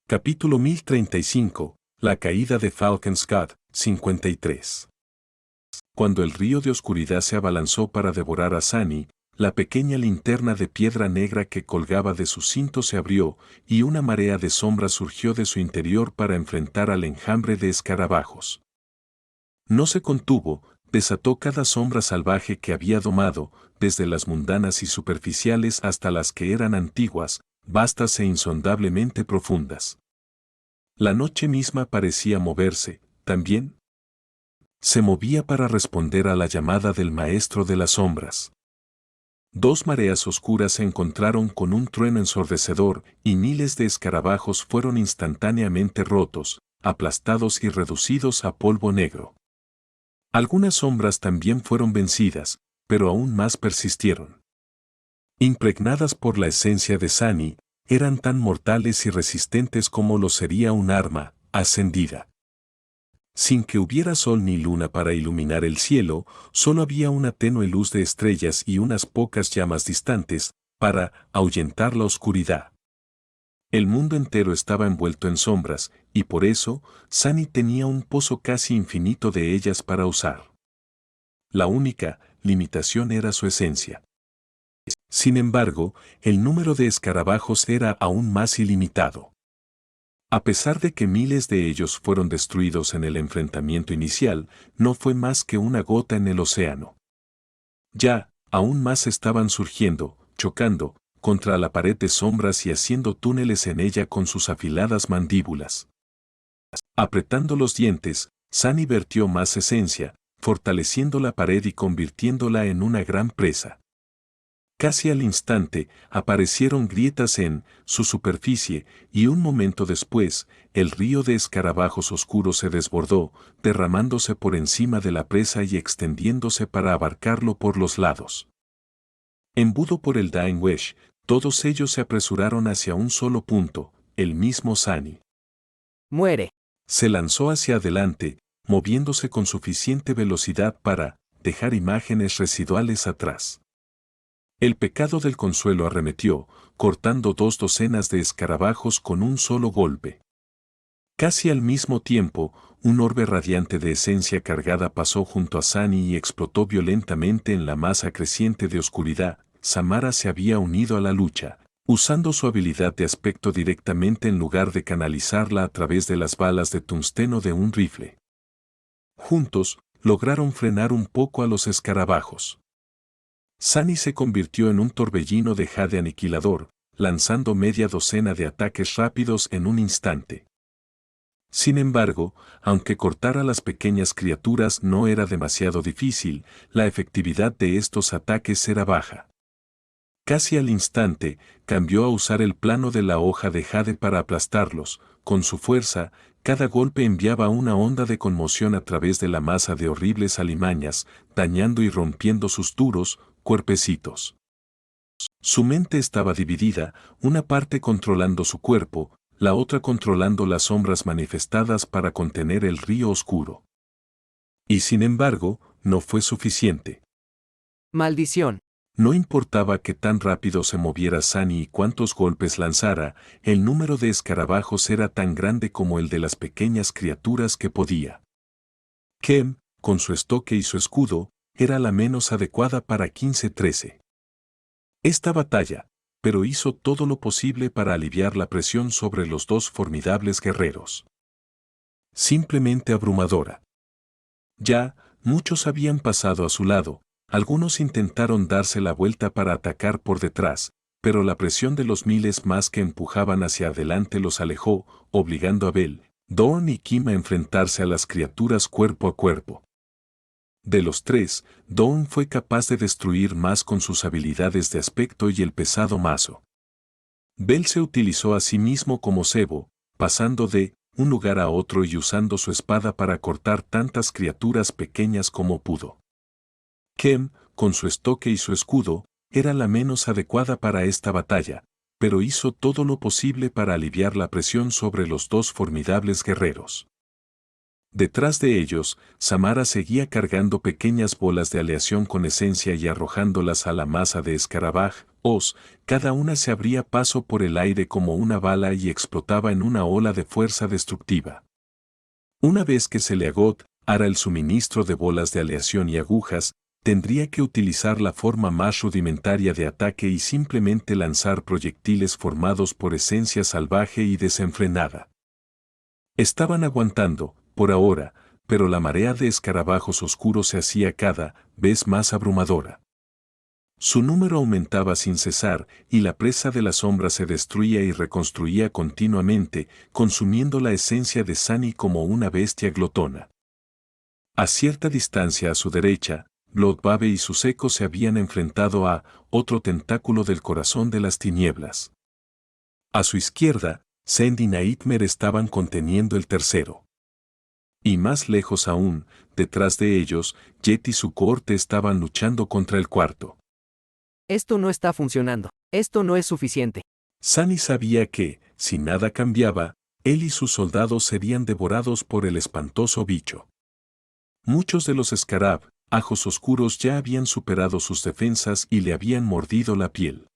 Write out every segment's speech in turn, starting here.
Capítulo 1035. La caída de Falcon's God, 53. Cuando el río de oscuridad se abalanzó para devorar a Sunny, la pequeña linterna de piedra negra que colgaba de su cinto se abrió, y una marea de sombras surgió de su interior para enfrentar al enjambre de escarabajos. No se contuvo, desató cada sombra salvaje que había domado, desde las mundanas y superficiales hasta las que eran antiguas, vastas e insondablemente profundas. La noche misma parecía moverse, también. Se movía para responder a la llamada del maestro de las sombras. Dos mareas oscuras se encontraron con un trueno ensordecedor y miles de escarabajos fueron instantáneamente rotos, aplastados y reducidos a polvo negro. Algunas sombras también fueron vencidas, pero aún más persistieron. Impregnadas por la esencia de Sunny, eran tan mortales y resistentes como lo sería un arma ascendida. Sin que hubiera sol ni luna para iluminar el cielo, solo había una tenue luz de estrellas y unas pocas llamas distantes, para ahuyentar la oscuridad. El mundo entero estaba envuelto en sombras, y por eso, Sunny tenía un pozo casi infinito de ellas para usar. La única limitación era su esencia. Sin embargo, el número de escarabajos era aún más ilimitado. A pesar de que miles de ellos fueron destruidos en el enfrentamiento inicial, no fue más que una gota en el océano. Ya, aún más estaban surgiendo, chocando, contra la pared de sombras y haciendo túneles en ella con sus afiladas mandíbulas. Apretando los dientes, Sunny vertió más esencia, fortaleciendo la pared y convirtiéndola en una gran presa. Casi al instante, aparecieron grietas en su superficie, y un momento después, el río de escarabajos oscuros se desbordó, derramándose por encima de la presa y extendiéndose para abarcarlo por los lados. Embudo por el Dying Wish, todos ellos se apresuraron hacia un solo punto, el mismo Sunny. ¡Muere! Se lanzó hacia adelante, moviéndose con suficiente velocidad para dejar imágenes residuales atrás. El pecado del consuelo arremetió, cortando 2 docenas de escarabajos con un solo golpe. Casi al mismo tiempo, un orbe radiante de esencia cargada pasó junto a Sunny y explotó violentamente en la masa creciente de oscuridad. Samara se había unido a la lucha, usando su habilidad de aspecto directamente en lugar de canalizarla a través de las balas de tungsteno de un rifle. Juntos, lograron frenar un poco a los escarabajos. Sunny se convirtió en un torbellino de jade aniquilador, lanzando media docena de ataques rápidos en un instante. Sin embargo, aunque cortar a las pequeñas criaturas no era demasiado difícil, la efectividad de estos ataques era baja. Casi al instante, cambió a usar el plano de la hoja de jade para aplastarlos. Con su fuerza, cada golpe enviaba una onda de conmoción a través de la masa de horribles alimañas, dañando y rompiendo sus duros cuerpecitos. Su mente estaba dividida, una parte controlando su cuerpo, la otra controlando las sombras manifestadas para contener el río oscuro. Y sin embargo, no fue suficiente. ¡Maldición! No importaba que tan rápido se moviera Sunny y cuántos golpes lanzara, el número de escarabajos era tan grande como el de las pequeñas criaturas que podía. Kem, con su estoque y su escudo, era la menos adecuada para 15-13. Esta batalla, pero hizo todo lo posible para aliviar la presión sobre los dos formidables guerreros. Simplemente abrumadora. Ya, muchos habían pasado a su lado. Algunos intentaron darse la vuelta para atacar por detrás, pero la presión de los miles más que empujaban hacia adelante los alejó, obligando a Bell, Dawn y Kim a enfrentarse a las criaturas cuerpo a cuerpo. De los tres, Dawn fue capaz de destruir más con sus habilidades de aspecto y el pesado mazo. Bell se utilizó a sí mismo como cebo, pasando de un lugar a otro y usando su espada para cortar tantas criaturas pequeñas como pudo. Kem, con su estoque y su escudo, era la menos adecuada para esta batalla, pero hizo todo lo posible para aliviar la presión sobre los dos formidables guerreros. Detrás de ellos, Samara seguía cargando pequeñas bolas de aleación con esencia y arrojándolas a la masa de Escarabaj. Cada una se abría paso por el aire como una bala y explotaba en una ola de fuerza destructiva. Una vez que se le agotara el suministro de bolas de aleación y agujas, tendría que utilizar la forma más rudimentaria de ataque y simplemente lanzar proyectiles formados por esencia salvaje y desenfrenada. Estaban aguantando, por ahora, pero la marea de escarabajos oscuros se hacía cada vez más abrumadora. Su número aumentaba sin cesar y la presa de la sombra se destruía y reconstruía continuamente, consumiendo la esencia de Sunny como una bestia glotona. A cierta distancia a su derecha, Bloodbabe y sus ecos se habían enfrentado a otro tentáculo del corazón de las tinieblas. A su izquierda, Zend y Nightmare estaban conteniendo el tercero. Y más lejos aún, detrás de ellos, Jet y su cohorte estaban luchando contra el cuarto. Esto no está funcionando. Esto no es suficiente. Sunny sabía que, si nada cambiaba, él y sus soldados serían devorados por el espantoso bicho. Muchos de los escarabajos oscuros ya habían superado sus defensas y le habían mordido la piel.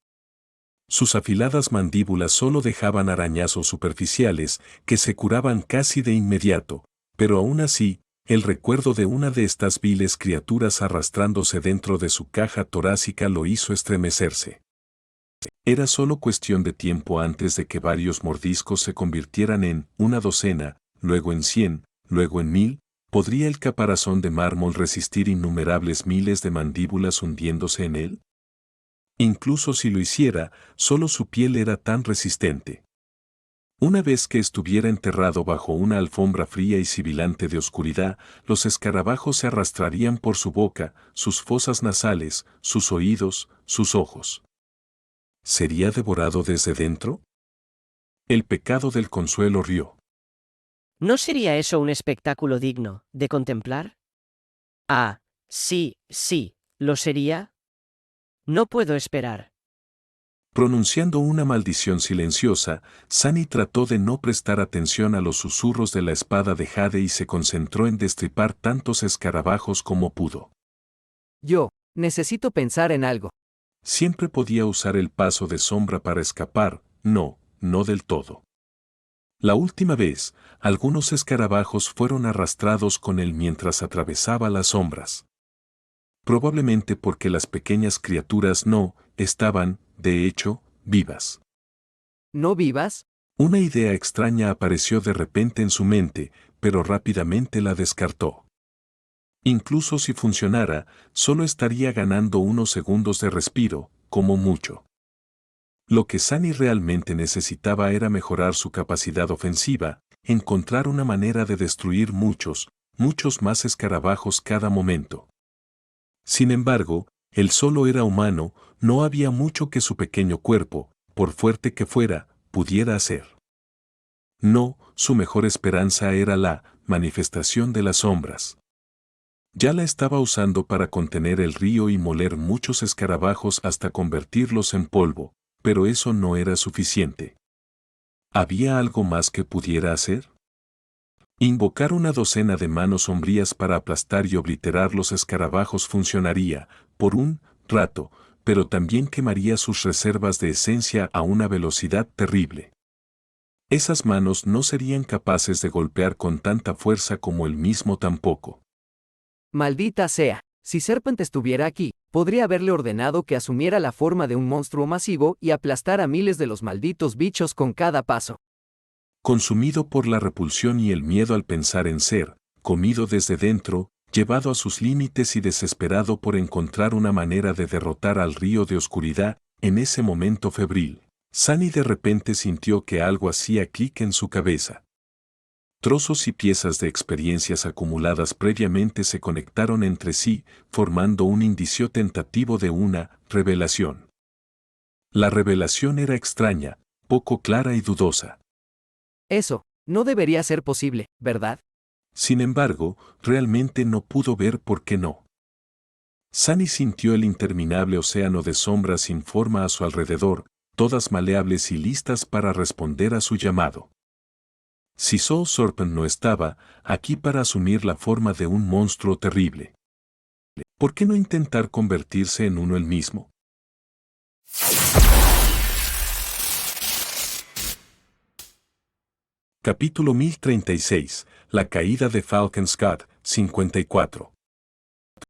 Sus afiladas mandíbulas solo dejaban arañazos superficiales que se curaban casi de inmediato, pero aún así, el recuerdo de una de estas viles criaturas arrastrándose dentro de su caja torácica lo hizo estremecerse. Era solo cuestión de tiempo antes de que varios mordiscos se convirtieran en una docena, luego en 100, luego en 1000. ¿Podría el caparazón de mármol resistir innumerables miles de mandíbulas hundiéndose en él? Incluso si lo hiciera, solo su piel era tan resistente. Una vez que estuviera enterrado bajo una alfombra fría y sibilante de oscuridad, los escarabajos se arrastrarían por su boca, sus fosas nasales, sus oídos, sus ojos. ¿Sería devorado desde dentro? El pecado del consuelo rió. ¿No sería eso un espectáculo digno de contemplar? Ah, sí, lo sería. No puedo esperar. Pronunciando una maldición silenciosa, Sunny trató de no prestar atención a los susurros de la espada de Jade y se concentró en destripar tantos escarabajos como pudo. Yo necesito pensar en algo. Siempre podía usar el paso de sombra para escapar, no del todo. La última vez, algunos escarabajos fueron arrastrados con él mientras atravesaba las sombras. Probablemente porque las pequeñas criaturas no estaban, de hecho, vivas. ¿No vivas? Una idea extraña apareció de repente en su mente, pero rápidamente la descartó. Incluso si funcionara, solo estaría ganando unos segundos de respiro, como mucho. Lo que Sunny realmente necesitaba era mejorar su capacidad ofensiva, encontrar una manera de destruir muchos más escarabajos cada momento. Sin embargo, él solo era humano, no había mucho que su pequeño cuerpo, por fuerte que fuera, pudiera hacer. No, su mejor esperanza era la manifestación de las sombras. Ya la estaba usando para contener el río y moler muchos escarabajos hasta convertirlos en polvo, pero eso no era suficiente. ¿Había algo más que pudiera hacer? Invocar una docena de manos sombrías para aplastar y obliterar los escarabajos funcionaría, por un rato, pero también quemaría sus reservas de esencia a una velocidad terrible. Esas manos no serían capaces de golpear con tanta fuerza como él mismo tampoco. Maldita sea. Si Serpent estuviera aquí, podría haberle ordenado que asumiera la forma de un monstruo masivo y aplastara a miles de los malditos bichos con cada paso. Consumido por la repulsión y el miedo al pensar en ser, comido desde dentro, llevado a sus límites y desesperado por encontrar una manera de derrotar al río de oscuridad, en ese momento febril, Sunny de repente sintió que algo hacía clic en su cabeza. Trozos y piezas de experiencias acumuladas previamente se conectaron entre sí, formando un indicio tentativo de una revelación. La revelación era extraña, poco clara y dudosa. Eso no debería ser posible, ¿verdad? Sin embargo, realmente no pudo ver por qué no. Sunny sintió el interminable océano de sombras sin forma a su alrededor, todas maleables y listas para responder a su llamado. Si Soul Serpent no estaba aquí para asumir la forma de un monstruo terrible, ¿por qué no intentar convertirse en uno él mismo? Capítulo 1036. La caída de Falcon Scott, 54.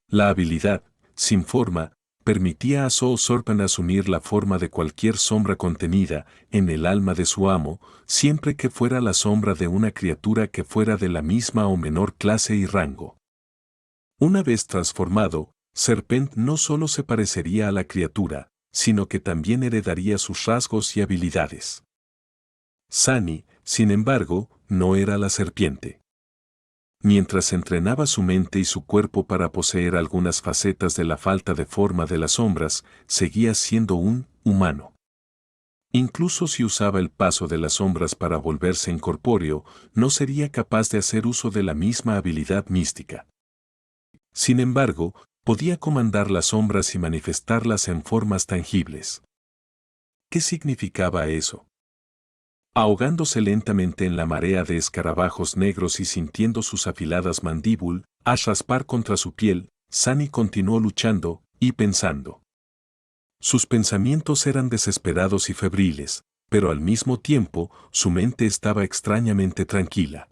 La habilidad, sin forma, permitía a Soul Serpent asumir la forma de cualquier sombra contenida en el alma de su amo, siempre que fuera la sombra de una criatura que fuera de la misma o menor clase y rango. Una vez transformado, Serpent no solo se parecería a la criatura, sino que también heredaría sus rasgos y habilidades. Sunny, sin embargo, no era la serpiente. Mientras entrenaba su mente y su cuerpo para poseer algunas facetas de la falta de forma de las sombras, seguía siendo un humano. Incluso si usaba el paso de las sombras para volverse incorpóreo, no sería capaz de hacer uso de la misma habilidad mística. Sin embargo, podía comandar las sombras y manifestarlas en formas tangibles. ¿Qué significaba eso? Ahogándose lentamente en la marea de escarabajos negros y sintiendo sus afiladas mandíbulas raspar contra su piel, Sunny continuó luchando y pensando. Sus pensamientos eran desesperados y febriles, pero al mismo tiempo su mente estaba extrañamente tranquila.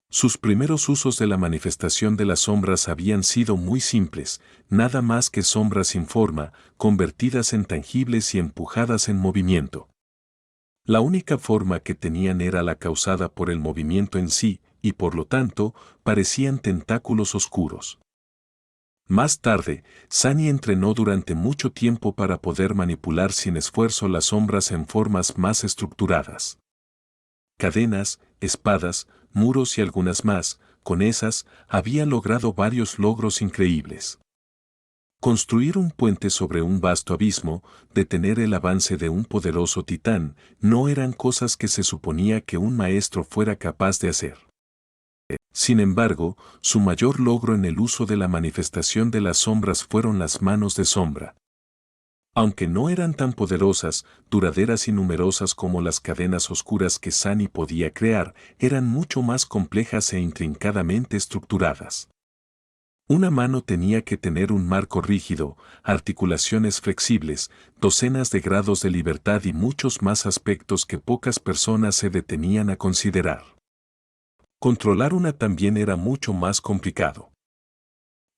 Sus primeros usos de la manifestación de las sombras habían sido muy simples, nada más que sombras sin forma, convertidas en tangibles y empujadas en movimiento. La única forma que tenían era la causada por el movimiento en sí, y por lo tanto, parecían tentáculos oscuros. Más tarde, Sunny entrenó durante mucho tiempo para poder manipular sin esfuerzo las sombras en formas más estructuradas. Cadenas, espadas, muros y algunas más, con esas, había logrado varios logros increíbles. Construir un puente sobre un vasto abismo, detener el avance de un poderoso titán, no eran cosas que se suponía que un maestro fuera capaz de hacer. Sin embargo, su mayor logro en el uso de la manifestación de las sombras fueron las manos de sombra. Aunque no eran tan poderosas, duraderas y numerosas como las cadenas oscuras que Sunny podía crear, eran mucho más complejas e intrincadamente estructuradas. Una mano tenía que tener un marco rígido, articulaciones flexibles, docenas de grados de libertad y muchos más aspectos que pocas personas se detenían a considerar. Controlar una también era mucho más complicado.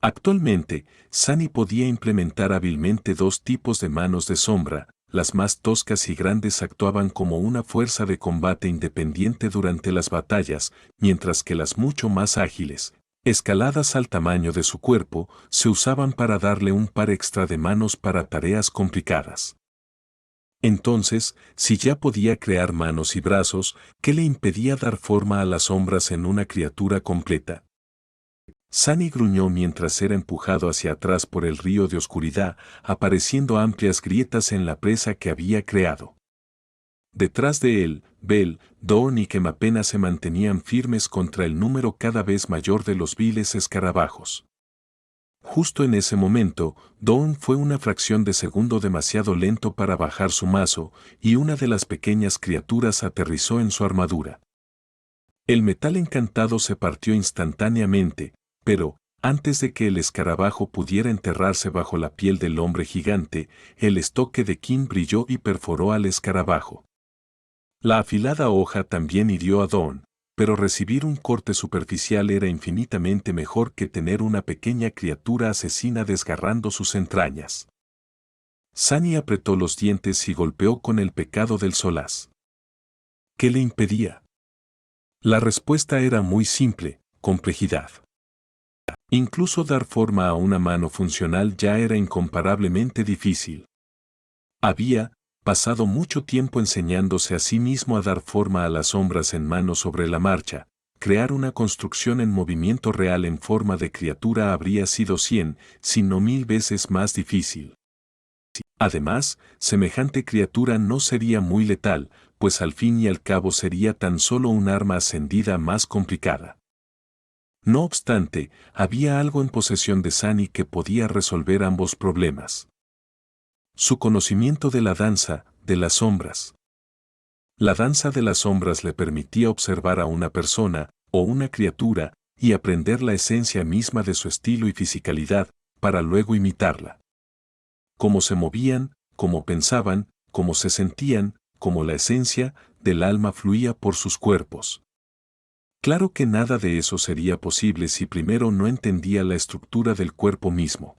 Actualmente, Sunny podía implementar hábilmente dos tipos de manos de sombra. Las más toscas y grandes actuaban como una fuerza de combate independiente durante las batallas, mientras que las mucho más ágiles, escaladas al tamaño de su cuerpo, se usaban para darle un par extra de manos para tareas complicadas. Entonces, si ya podía crear manos y brazos, ¿qué le impedía dar forma a las sombras en una criatura completa? Sunny gruñó mientras era empujado hacia atrás por el río de oscuridad, apareciendo amplias grietas en la presa que había creado. Detrás de él, Bell, Dawn y Kem apenas se mantenían firmes contra el número cada vez mayor de los viles escarabajos. Justo en ese momento, Dawn fue una fracción de segundo demasiado lento para bajar su mazo, y una de las pequeñas criaturas aterrizó en su armadura. El metal encantado se partió instantáneamente, pero, antes de que el escarabajo pudiera enterrarse bajo la piel del hombre gigante, el estoque de Kim brilló y perforó al escarabajo. La afilada hoja también hirió a Dawn, pero recibir un corte superficial era infinitamente mejor que tener una pequeña criatura asesina desgarrando sus entrañas. Sunny apretó los dientes y golpeó con el pecado del solaz. ¿Qué le impedía? La respuesta era muy simple: complejidad. Incluso dar forma a una mano funcional ya era incomparablemente difícil. Había pasado mucho tiempo enseñándose a sí mismo a dar forma a las sombras en mano sobre la marcha. Crear una construcción en movimiento real en forma de criatura habría sido 100, si no 1000 veces más difícil. Además, semejante criatura no sería muy letal, pues al fin y al cabo sería tan solo un arma ascendida más complicada. No obstante, había algo en posesión de Sunny que podía resolver ambos problemas. Su conocimiento de la danza, de las sombras. La danza de las sombras le permitía observar a una persona o una criatura y aprender la esencia misma de su estilo y fisicalidad, para luego imitarla. Cómo se movían, cómo pensaban, cómo se sentían, cómo la esencia del alma fluía por sus cuerpos. Claro que nada de eso sería posible si primero no entendía la estructura del cuerpo mismo.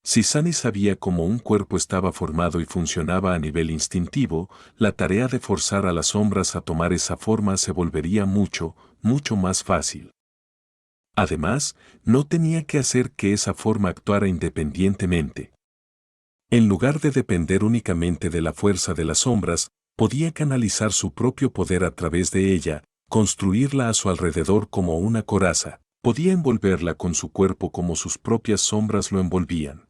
Si Sunny sabía cómo un cuerpo estaba formado y funcionaba a nivel instintivo, la tarea de forzar a las sombras a tomar esa forma se volvería mucho, mucho más fácil. Además, no tenía que hacer que esa forma actuara independientemente. En lugar de depender únicamente de la fuerza de las sombras, podía canalizar su propio poder a través de ella, construirla a su alrededor como una coraza, podía envolverla con su cuerpo como sus propias sombras lo envolvían.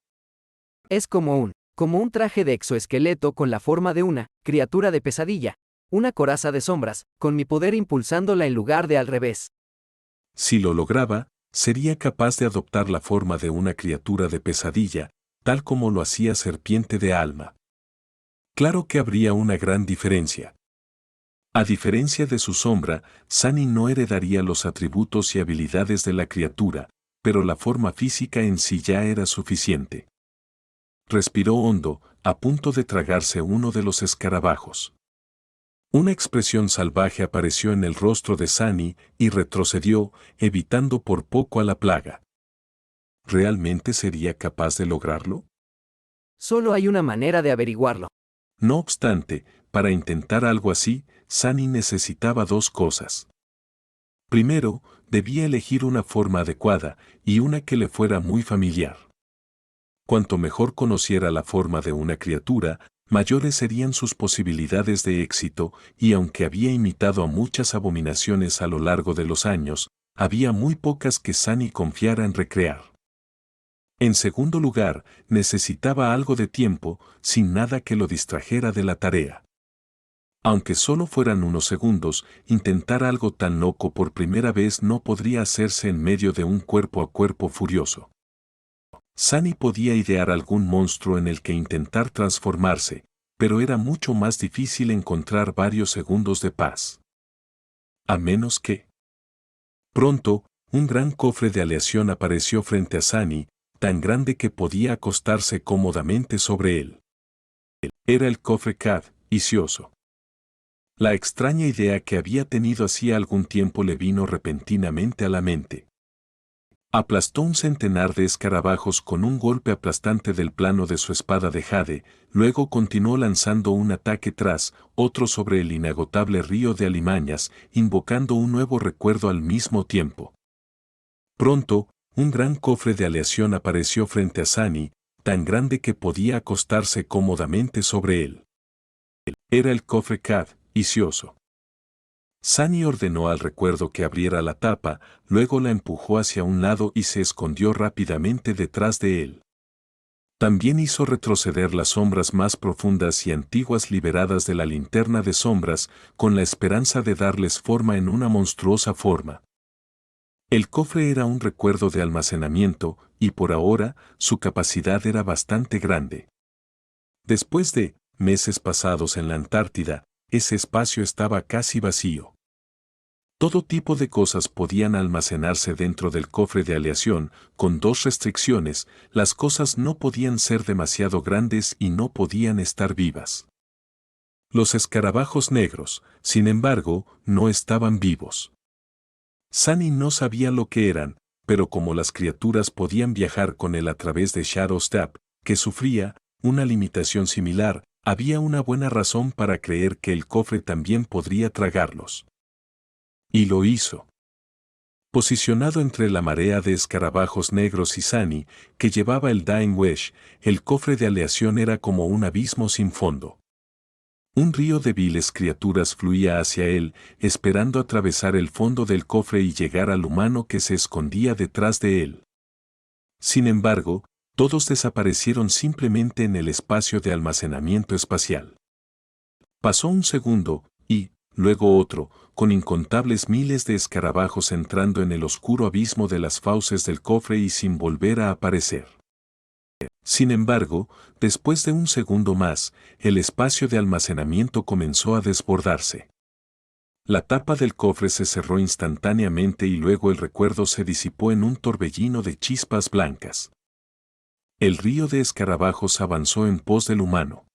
Es como un traje de exoesqueleto con la forma de una criatura de pesadilla, una coraza de sombras, con mi poder impulsándola en lugar de al revés. Si lo lograba, sería capaz de adoptar la forma de una criatura de pesadilla, tal como lo hacía Serpiente de Alma. Claro que habría una gran diferencia. A diferencia de su sombra, Sunny no heredaría los atributos y habilidades de la criatura, pero la forma física en sí ya era suficiente. Respiró hondo, a punto de tragarse uno de los escarabajos. Una expresión salvaje apareció en el rostro de Sunny y retrocedió, evitando por poco a la plaga. ¿Realmente sería capaz de lograrlo? Solo hay una manera de averiguarlo. No obstante, para intentar algo así, Sunny necesitaba dos cosas. Primero, debía elegir una forma adecuada y una que le fuera muy familiar. Cuanto mejor conociera la forma de una criatura, mayores serían sus posibilidades de éxito, y aunque había imitado a muchas abominaciones a lo largo de los años, había muy pocas que Sunny confiara en recrear. En segundo lugar, necesitaba algo de tiempo, sin nada que lo distrajera de la tarea. Aunque solo fueran unos segundos, intentar algo tan loco por primera vez no podría hacerse en medio de un cuerpo a cuerpo furioso. Sunny podía idear algún monstruo en el que intentar transformarse, pero era mucho más difícil encontrar varios segundos de paz. A menos que... Pronto, un gran cofre de aleación apareció frente a Sunny, tan grande que podía acostarse cómodamente sobre él. Era el cofre Icioso. La extraña idea que había tenido hacía algún tiempo le vino repentinamente a la mente. Aplastó un centenar de escarabajos con un golpe aplastante del plano de su espada de jade, luego continuó lanzando un ataque tras otro sobre el inagotable río de alimañas, invocando un nuevo recuerdo al mismo tiempo. Pronto, un gran cofre de aleación apareció frente a Sunny, tan grande que podía acostarse cómodamente sobre él. Era el cofre Icioso. Sunny ordenó al recuerdo que abriera la tapa, luego la empujó hacia un lado y se escondió rápidamente detrás de él. También hizo retroceder las sombras más profundas y antiguas liberadas de la linterna de sombras, con la esperanza de darles forma en una monstruosa forma. El cofre era un recuerdo de almacenamiento, y por ahora, su capacidad era bastante grande. Después de meses pasados en la Antártida, ese espacio estaba casi vacío. Todo tipo de cosas podían almacenarse dentro del cofre de aleación, con dos restricciones: las cosas no podían ser demasiado grandes y no podían estar vivas. Los escarabajos negros, sin embargo, no estaban vivos. Sunny no sabía lo que eran, pero como las criaturas podían viajar con él a través de Shadowstep, que sufría una limitación similar, había una buena razón para creer que el cofre también podría tragarlos. Y lo hizo. Posicionado entre la marea de escarabajos negros y Sunny, que llevaba el Dying Wish, el cofre de aleación era como un abismo sin fondo. Un río de viles criaturas fluía hacia él, esperando atravesar el fondo del cofre y llegar al humano que se escondía detrás de él. Sin embargo, todos desaparecieron simplemente en el espacio de almacenamiento espacial. Pasó un segundo, y, luego otro, con incontables miles de escarabajos entrando en el oscuro abismo de las fauces del cofre y sin volver a aparecer. Sin embargo, después de un segundo más, el espacio de almacenamiento comenzó a desbordarse. La tapa del cofre se cerró instantáneamente y luego el recuerdo se disipó en un torbellino de chispas blancas. El río de escarabajos avanzó en pos del humano.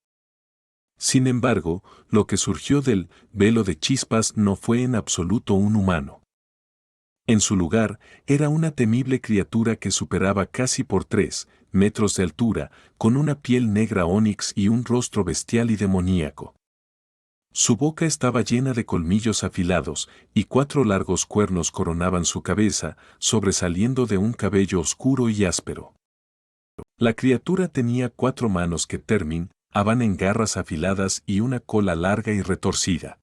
Sin embargo, lo que surgió del velo de chispas no fue en absoluto un humano. En su lugar, era una temible criatura que superaba casi por 3 metros de altura, con una piel negra ónix y un rostro bestial y demoníaco. Su boca estaba llena de colmillos afilados, y 4 largos cuernos coronaban su cabeza, sobresaliendo de un cabello oscuro y áspero. La criatura tenía 4 manos que terminaban en garras afiladas y una cola larga y retorcida.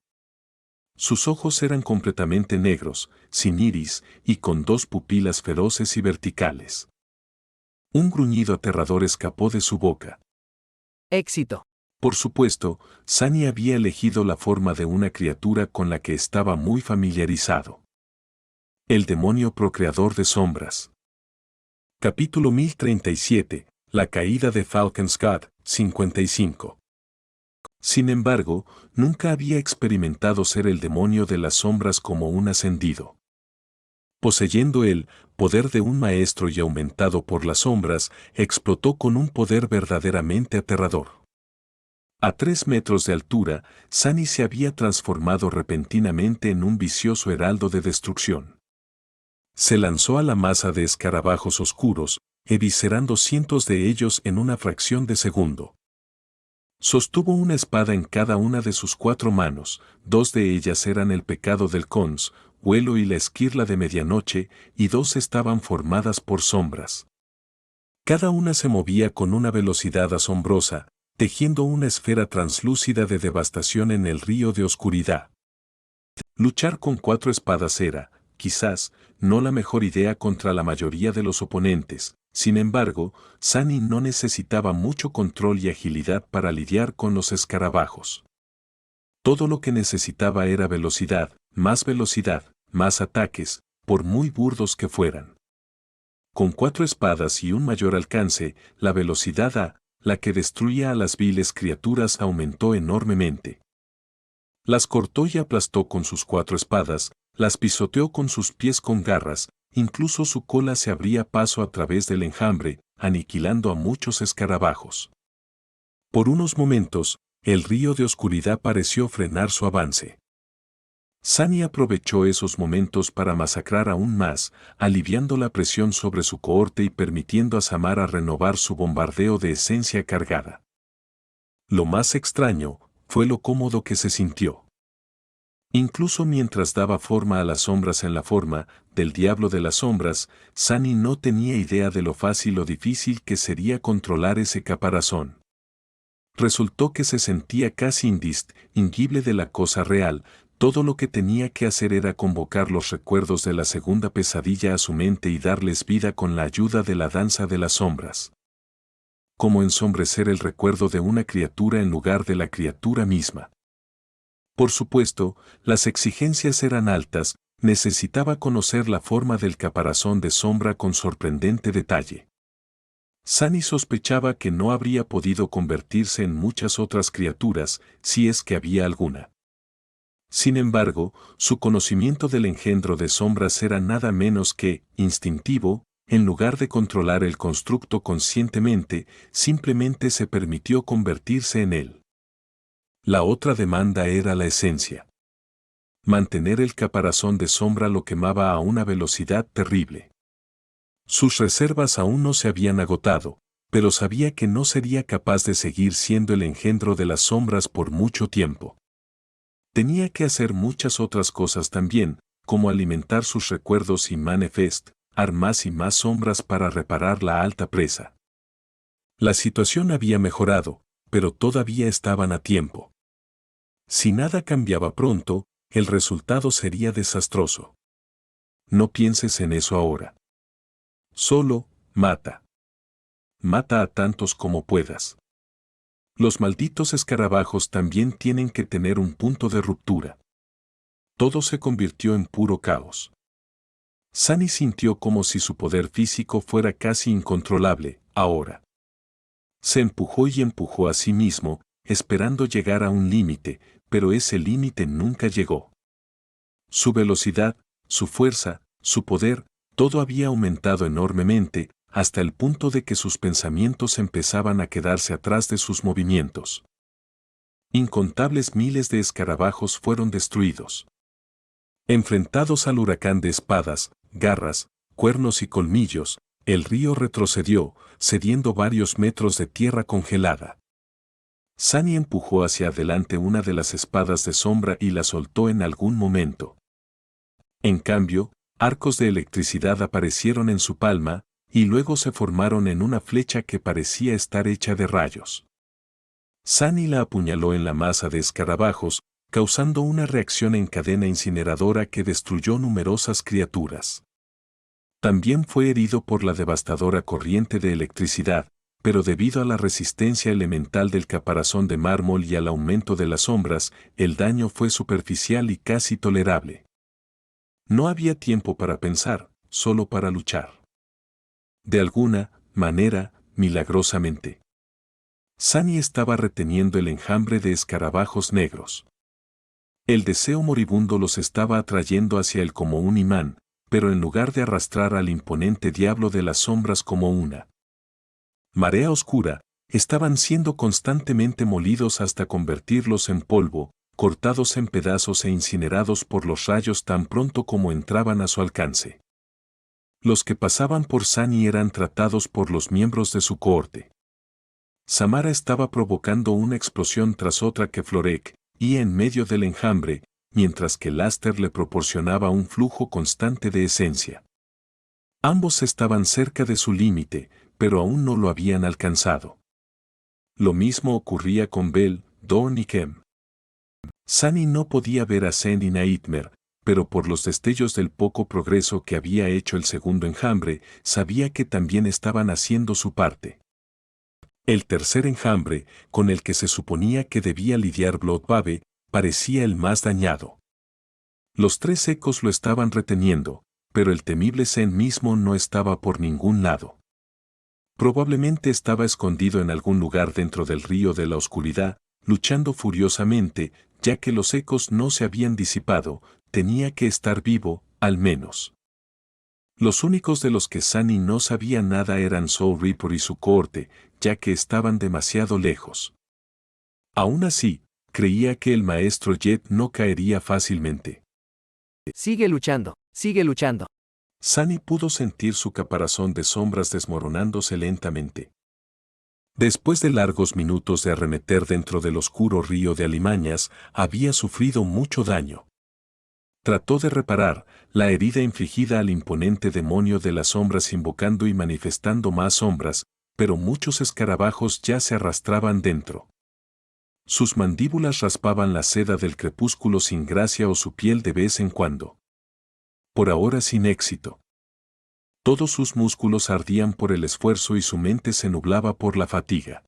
Sus ojos eran completamente negros, sin iris y con 2 pupilas feroces y verticales. Un gruñido aterrador escapó de su boca. Éxito. Por supuesto, Sunny había elegido la forma de una criatura con la que estaba muy familiarizado. El demonio procreador de sombras. Capítulo 1037. La caída de Falcon Scott, 55. Sin embargo, nunca había experimentado ser el demonio de las sombras como un ascendido. Poseyendo el poder de un maestro y aumentado por las sombras, explotó con un poder verdaderamente aterrador. A 3 metros de altura, Sunny se había transformado repentinamente en un vicioso heraldo de destrucción. Se lanzó a la masa de escarabajos oscuros, eviscerando cientos de ellos en una fracción de segundo. Sostuvo una espada en cada una de sus 4 manos, 2 de ellas eran el pecado del consuelo y la esquirla de medianoche, y 2 estaban formadas por sombras. Cada una se movía con una velocidad asombrosa, tejiendo una esfera translúcida de devastación en el río de oscuridad. Luchar con 4 espadas era, quizás, no la mejor idea contra la mayoría de los oponentes. Sin embargo, Sunny no necesitaba mucho control y agilidad para lidiar con los escarabajos. Todo lo que necesitaba era velocidad, más ataques, por muy burdos que fueran. Con 4 espadas y un mayor alcance, la velocidad a la que destruía a las viles criaturas aumentó enormemente. Las cortó y aplastó con sus 4 espadas, las pisoteó con sus pies con garras, incluso su cola se abría paso a través del enjambre, aniquilando a muchos escarabajos. Por unos momentos, el río de oscuridad pareció frenar su avance. Sunny aprovechó esos momentos para masacrar aún más, aliviando la presión sobre su cohorte y permitiendo a Samara renovar su bombardeo de esencia cargada. Lo más extraño fue lo cómodo que se sintió. Incluso mientras daba forma a las sombras en la forma del diablo de las sombras, Sunny no tenía idea de lo fácil o difícil que sería controlar ese caparazón. Resultó que se sentía casi indistinguible de la cosa real. Todo lo que tenía que hacer era convocar los recuerdos de la segunda pesadilla a su mente y darles vida con la ayuda de la danza de las sombras. Como ensombrecer el recuerdo de una criatura en lugar de la criatura misma. Por supuesto, las exigencias eran altas, necesitaba conocer la forma del caparazón de sombra con sorprendente detalle. Sunny sospechaba que no habría podido convertirse en muchas otras criaturas, si es que había alguna. Sin embargo, su conocimiento del engendro de sombras era nada menos que instintivo. En lugar de controlar el constructo conscientemente, simplemente se permitió convertirse en él. La otra demanda era la esencia. Mantener el caparazón de sombra lo quemaba a una velocidad terrible. Sus reservas aún no se habían agotado, pero sabía que no sería capaz de seguir siendo el engendro de las sombras por mucho tiempo. Tenía que hacer muchas otras cosas también, como alimentar sus recuerdos y manifestar más y más sombras para reparar la alta presa. La situación había mejorado, pero todavía estaban a tiempo. Si nada cambiaba pronto, el resultado sería desastroso. No pienses en eso ahora. Solo, mata. Mata a tantos como puedas. Los malditos escarabajos también tienen que tener un punto de ruptura. Todo se convirtió en puro caos. Sunny sintió como si su poder físico fuera casi incontrolable, ahora. Se empujó y empujó a sí mismo, esperando llegar a un límite, pero ese límite nunca llegó. Su velocidad, su fuerza, su poder, todo había aumentado enormemente, hasta el punto de que sus pensamientos empezaban a quedarse atrás de sus movimientos. Incontables miles de escarabajos fueron destruidos. Enfrentados al huracán de espadas, garras, cuernos y colmillos, el río retrocedió, cediendo varios metros de tierra congelada. Sunny empujó hacia adelante una de las espadas de sombra y la soltó en algún momento. En cambio, arcos de electricidad aparecieron en su palma, y luego se formaron en una flecha que parecía estar hecha de rayos. Sunny la apuñaló en la masa de escarabajos, causando una reacción en cadena incineradora que destruyó numerosas criaturas. También fue herido por la devastadora corriente de electricidad, pero debido a la resistencia elemental del caparazón de mármol y al aumento de las sombras, el daño fue superficial y casi tolerable. No había tiempo para pensar, solo para luchar. De alguna manera, milagrosamente, Sunny estaba reteniendo el enjambre de escarabajos negros. El deseo moribundo los estaba atrayendo hacia él como un imán, pero en lugar de arrastrar al imponente diablo de las sombras como una marea oscura, estaban siendo constantemente molidos hasta convertirlos en polvo, cortados en pedazos e incinerados por los rayos tan pronto como entraban a su alcance. Los que pasaban por Sunny eran tratados por los miembros de su cohorte. Samara estaba provocando una explosión tras otra que Florek, y en medio del enjambre, mientras que Laster le proporcionaba un flujo constante de esencia. Ambos estaban cerca de su límite, pero aún no lo habían alcanzado. Lo mismo ocurría con Bell, Dawn y Kem. Sunny no podía ver a Zen y Nightmare, pero por los destellos del poco progreso que había hecho el segundo enjambre, sabía que también estaban haciendo su parte. El tercer enjambre, con el que se suponía que debía lidiar Bloodbabe, parecía el más dañado. Los tres ecos lo estaban reteniendo, pero el temible Zen mismo no estaba por ningún lado. Probablemente estaba escondido en algún lugar dentro del río de la oscuridad, luchando furiosamente, ya que los ecos no se habían disipado, tenía que estar vivo, al menos. Los únicos de los que Sunny no sabía nada eran Soul Reaper y su cohorte, ya que estaban demasiado lejos. Aún así, creía que el maestro Jet no caería fácilmente. Sigue luchando, sigue luchando. Sunny pudo sentir su caparazón de sombras desmoronándose lentamente. Después de largos minutos de arremeter dentro del oscuro río de alimañas, había sufrido mucho daño. Trató de reparar la herida infligida al imponente demonio de las sombras invocando y manifestando más sombras, pero muchos escarabajos ya se arrastraban dentro. Sus mandíbulas raspaban la seda del crepúsculo sin gracia o su piel de vez en cuando. Por ahora sin éxito. Todos sus músculos ardían por el esfuerzo y su mente se nublaba por la fatiga.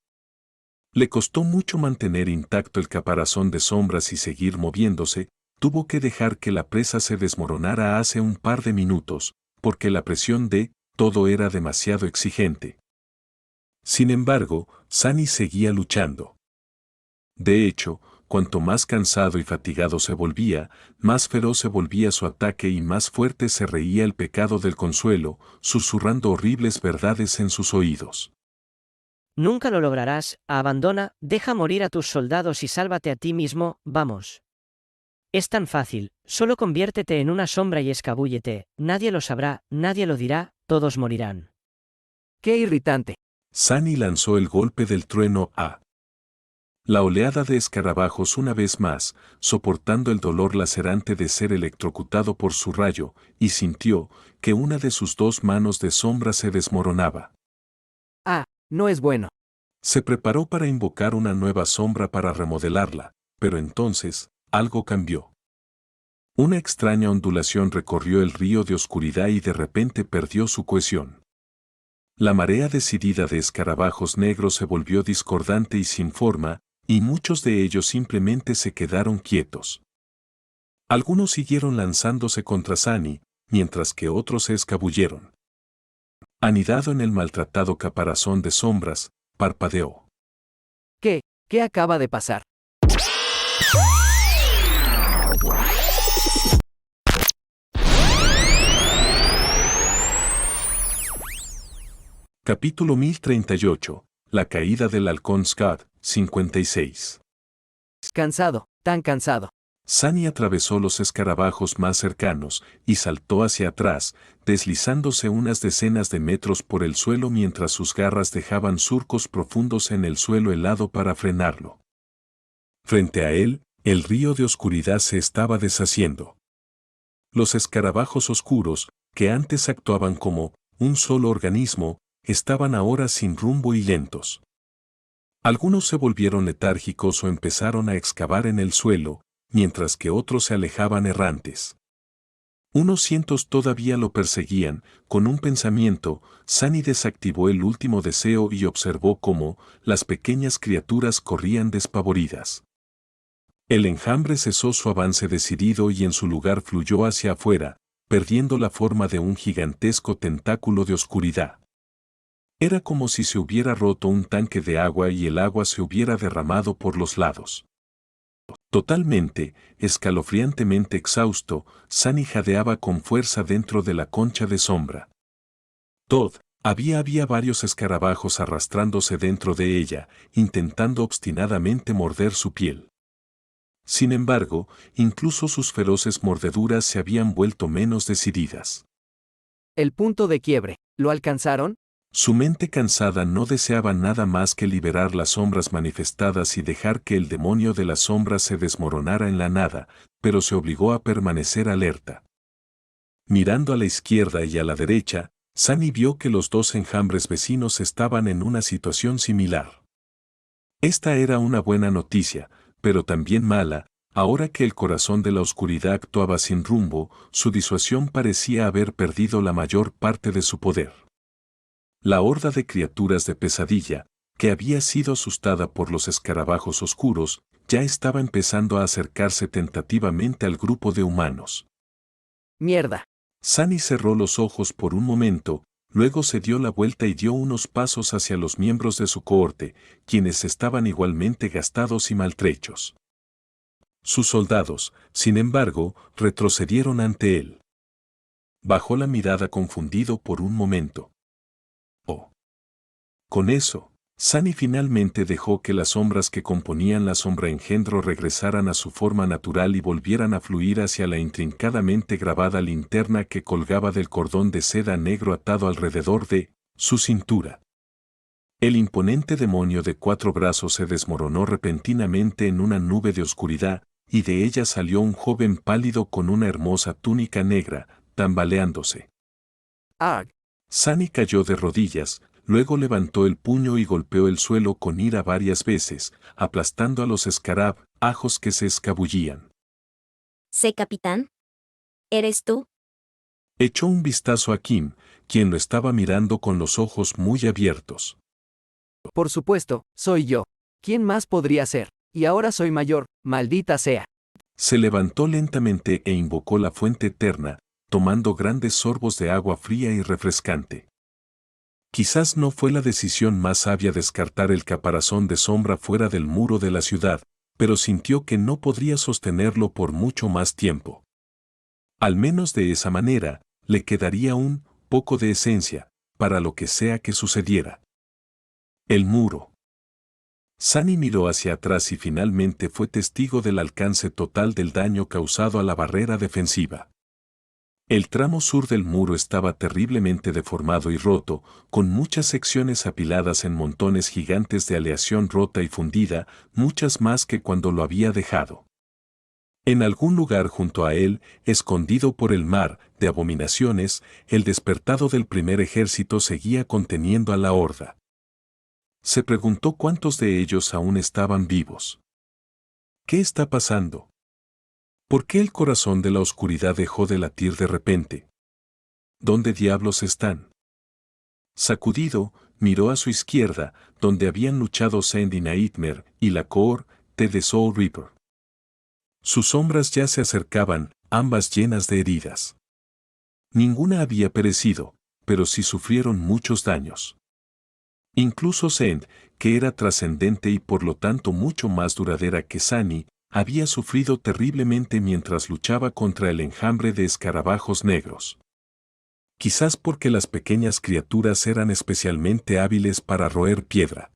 Le costó mucho mantener intacto el caparazón de sombras y seguir moviéndose, tuvo que dejar que la presa se desmoronara hace un par de minutos, porque la presión de todo era demasiado exigente. Sin embargo, Sunny seguía luchando. De hecho, cuanto más cansado y fatigado se volvía, más feroz se volvía su ataque y más fuerte se reía el pecado del consuelo, susurrando horribles verdades en sus oídos. Nunca lo lograrás, abandona, deja morir a tus soldados y sálvate a ti mismo, vamos. Es tan fácil, solo conviértete en una sombra y escabúllete, nadie lo sabrá, nadie lo dirá, todos morirán. ¡Qué irritante! Sunny lanzó el golpe del trueno a la oleada de escarabajos una vez más, soportando el dolor lacerante de ser electrocutado por su rayo, y sintió que una de sus dos manos de sombra se desmoronaba. Ah, no es bueno. Se preparó para invocar una nueva sombra para remodelarla, pero entonces, algo cambió. Una extraña ondulación recorrió el río de oscuridad y de repente perdió su cohesión. La marea decidida de escarabajos negros se volvió discordante y sin forma, y muchos de ellos simplemente se quedaron quietos. Algunos siguieron lanzándose contra Sunny, mientras que otros se escabulleron. Anidado en el maltratado caparazón de sombras, parpadeó. ¿Qué acaba de pasar? Capítulo 1038. La caída del halcón Scott, 56. Cansado, tan cansado. Sunny atravesó los escarabajos más cercanos y saltó hacia atrás, deslizándose unas decenas de metros por el suelo mientras sus garras dejaban surcos profundos en el suelo helado para frenarlo. Frente a él, el río de oscuridad se estaba deshaciendo. Los escarabajos oscuros, que antes actuaban como un solo organismo, estaban ahora sin rumbo y lentos. Algunos se volvieron letárgicos o empezaron a excavar en el suelo, mientras que otros se alejaban errantes. Unos cientos todavía lo perseguían. Con un pensamiento, Sunny desactivó el último deseo y observó cómo las pequeñas criaturas corrían despavoridas. El enjambre cesó su avance decidido y en su lugar fluyó hacia afuera, perdiendo la forma de un gigantesco tentáculo de oscuridad. Era como si se hubiera roto un tanque de agua y el agua se hubiera derramado por los lados. Totalmente, escalofriantemente exhausto, Sunny jadeaba con fuerza dentro de la concha de sombra. Había varios escarabajos arrastrándose dentro de ella, intentando obstinadamente morder su piel. Sin embargo, incluso sus feroces mordeduras se habían vuelto menos decididas. El punto de quiebre, ¿lo alcanzaron? Su mente cansada no deseaba nada más que liberar las sombras manifestadas y dejar que el demonio de las sombras se desmoronara en la nada, pero se obligó a permanecer alerta. Mirando a la izquierda y a la derecha, Sunny vio que los dos enjambres vecinos estaban en una situación similar. Esta era una buena noticia, pero también mala. Ahora que el corazón de la oscuridad actuaba sin rumbo, su disuasión parecía haber perdido la mayor parte de su poder. La horda de criaturas de pesadilla, que había sido asustada por los escarabajos oscuros, ya estaba empezando a acercarse tentativamente al grupo de humanos. ¡Mierda! Sunny cerró los ojos por un momento, luego se dio la vuelta y dio unos pasos hacia los miembros de su cohorte, quienes estaban igualmente gastados y maltrechos. Sus soldados, sin embargo, retrocedieron ante él. Bajó la mirada confundido por un momento. Oh. Con eso, Sunny finalmente dejó que las sombras que componían la sombra engendro regresaran a su forma natural y volvieran a fluir hacia la intrincadamente grabada linterna que colgaba del cordón de seda negro atado alrededor de su cintura. El imponente demonio de 4 brazos se desmoronó repentinamente en una nube de oscuridad, y de ella salió un joven pálido con una hermosa túnica negra, tambaleándose. ¡Ag! Sunny cayó de rodillas, luego levantó el puño y golpeó el suelo con ira varias veces, aplastando a los escarabajos que se escabullían. ¿Sé capitán? ¿Eres tú? Echó un vistazo a Kim, quien lo estaba mirando con los ojos muy abiertos. Por supuesto, soy yo. ¿Quién más podría ser? Y ahora soy mayor, maldita sea. Se levantó lentamente e invocó la fuente eterna, tomando grandes sorbos de agua fría y refrescante. Quizás no fue la decisión más sabia descartar el caparazón de sombra fuera del muro de la ciudad, pero sintió que no podría sostenerlo por mucho más tiempo. Al menos de esa manera, le quedaría un poco de esencia, para lo que sea que sucediera. El muro. Sunny miró hacia atrás y finalmente fue testigo del alcance total del daño causado a la barrera defensiva. El tramo sur del muro estaba terriblemente deformado y roto, con muchas secciones apiladas en montones gigantes de aleación rota y fundida, muchas más que cuando lo había dejado. En algún lugar junto a él, escondido por el mar de abominaciones, el despertado del primer ejército seguía conteniendo a la horda. Se preguntó cuántos de ellos aún estaban vivos. ¿Qué está pasando? ¿Por qué el corazón de la oscuridad dejó de latir de repente? ¿Dónde diablos están? Sacudido, miró a su izquierda, donde habían luchado Sandy Nightmare y la cohorte de Soul Reaper. Sus sombras ya se acercaban, ambas llenas de heridas. Ninguna había perecido, pero sí sufrieron muchos daños. Incluso Zend, que era trascendente y por lo tanto mucho más duradera que Sunny, había sufrido terriblemente mientras luchaba contra el enjambre de escarabajos negros. Quizás porque las pequeñas criaturas eran especialmente hábiles para roer piedra.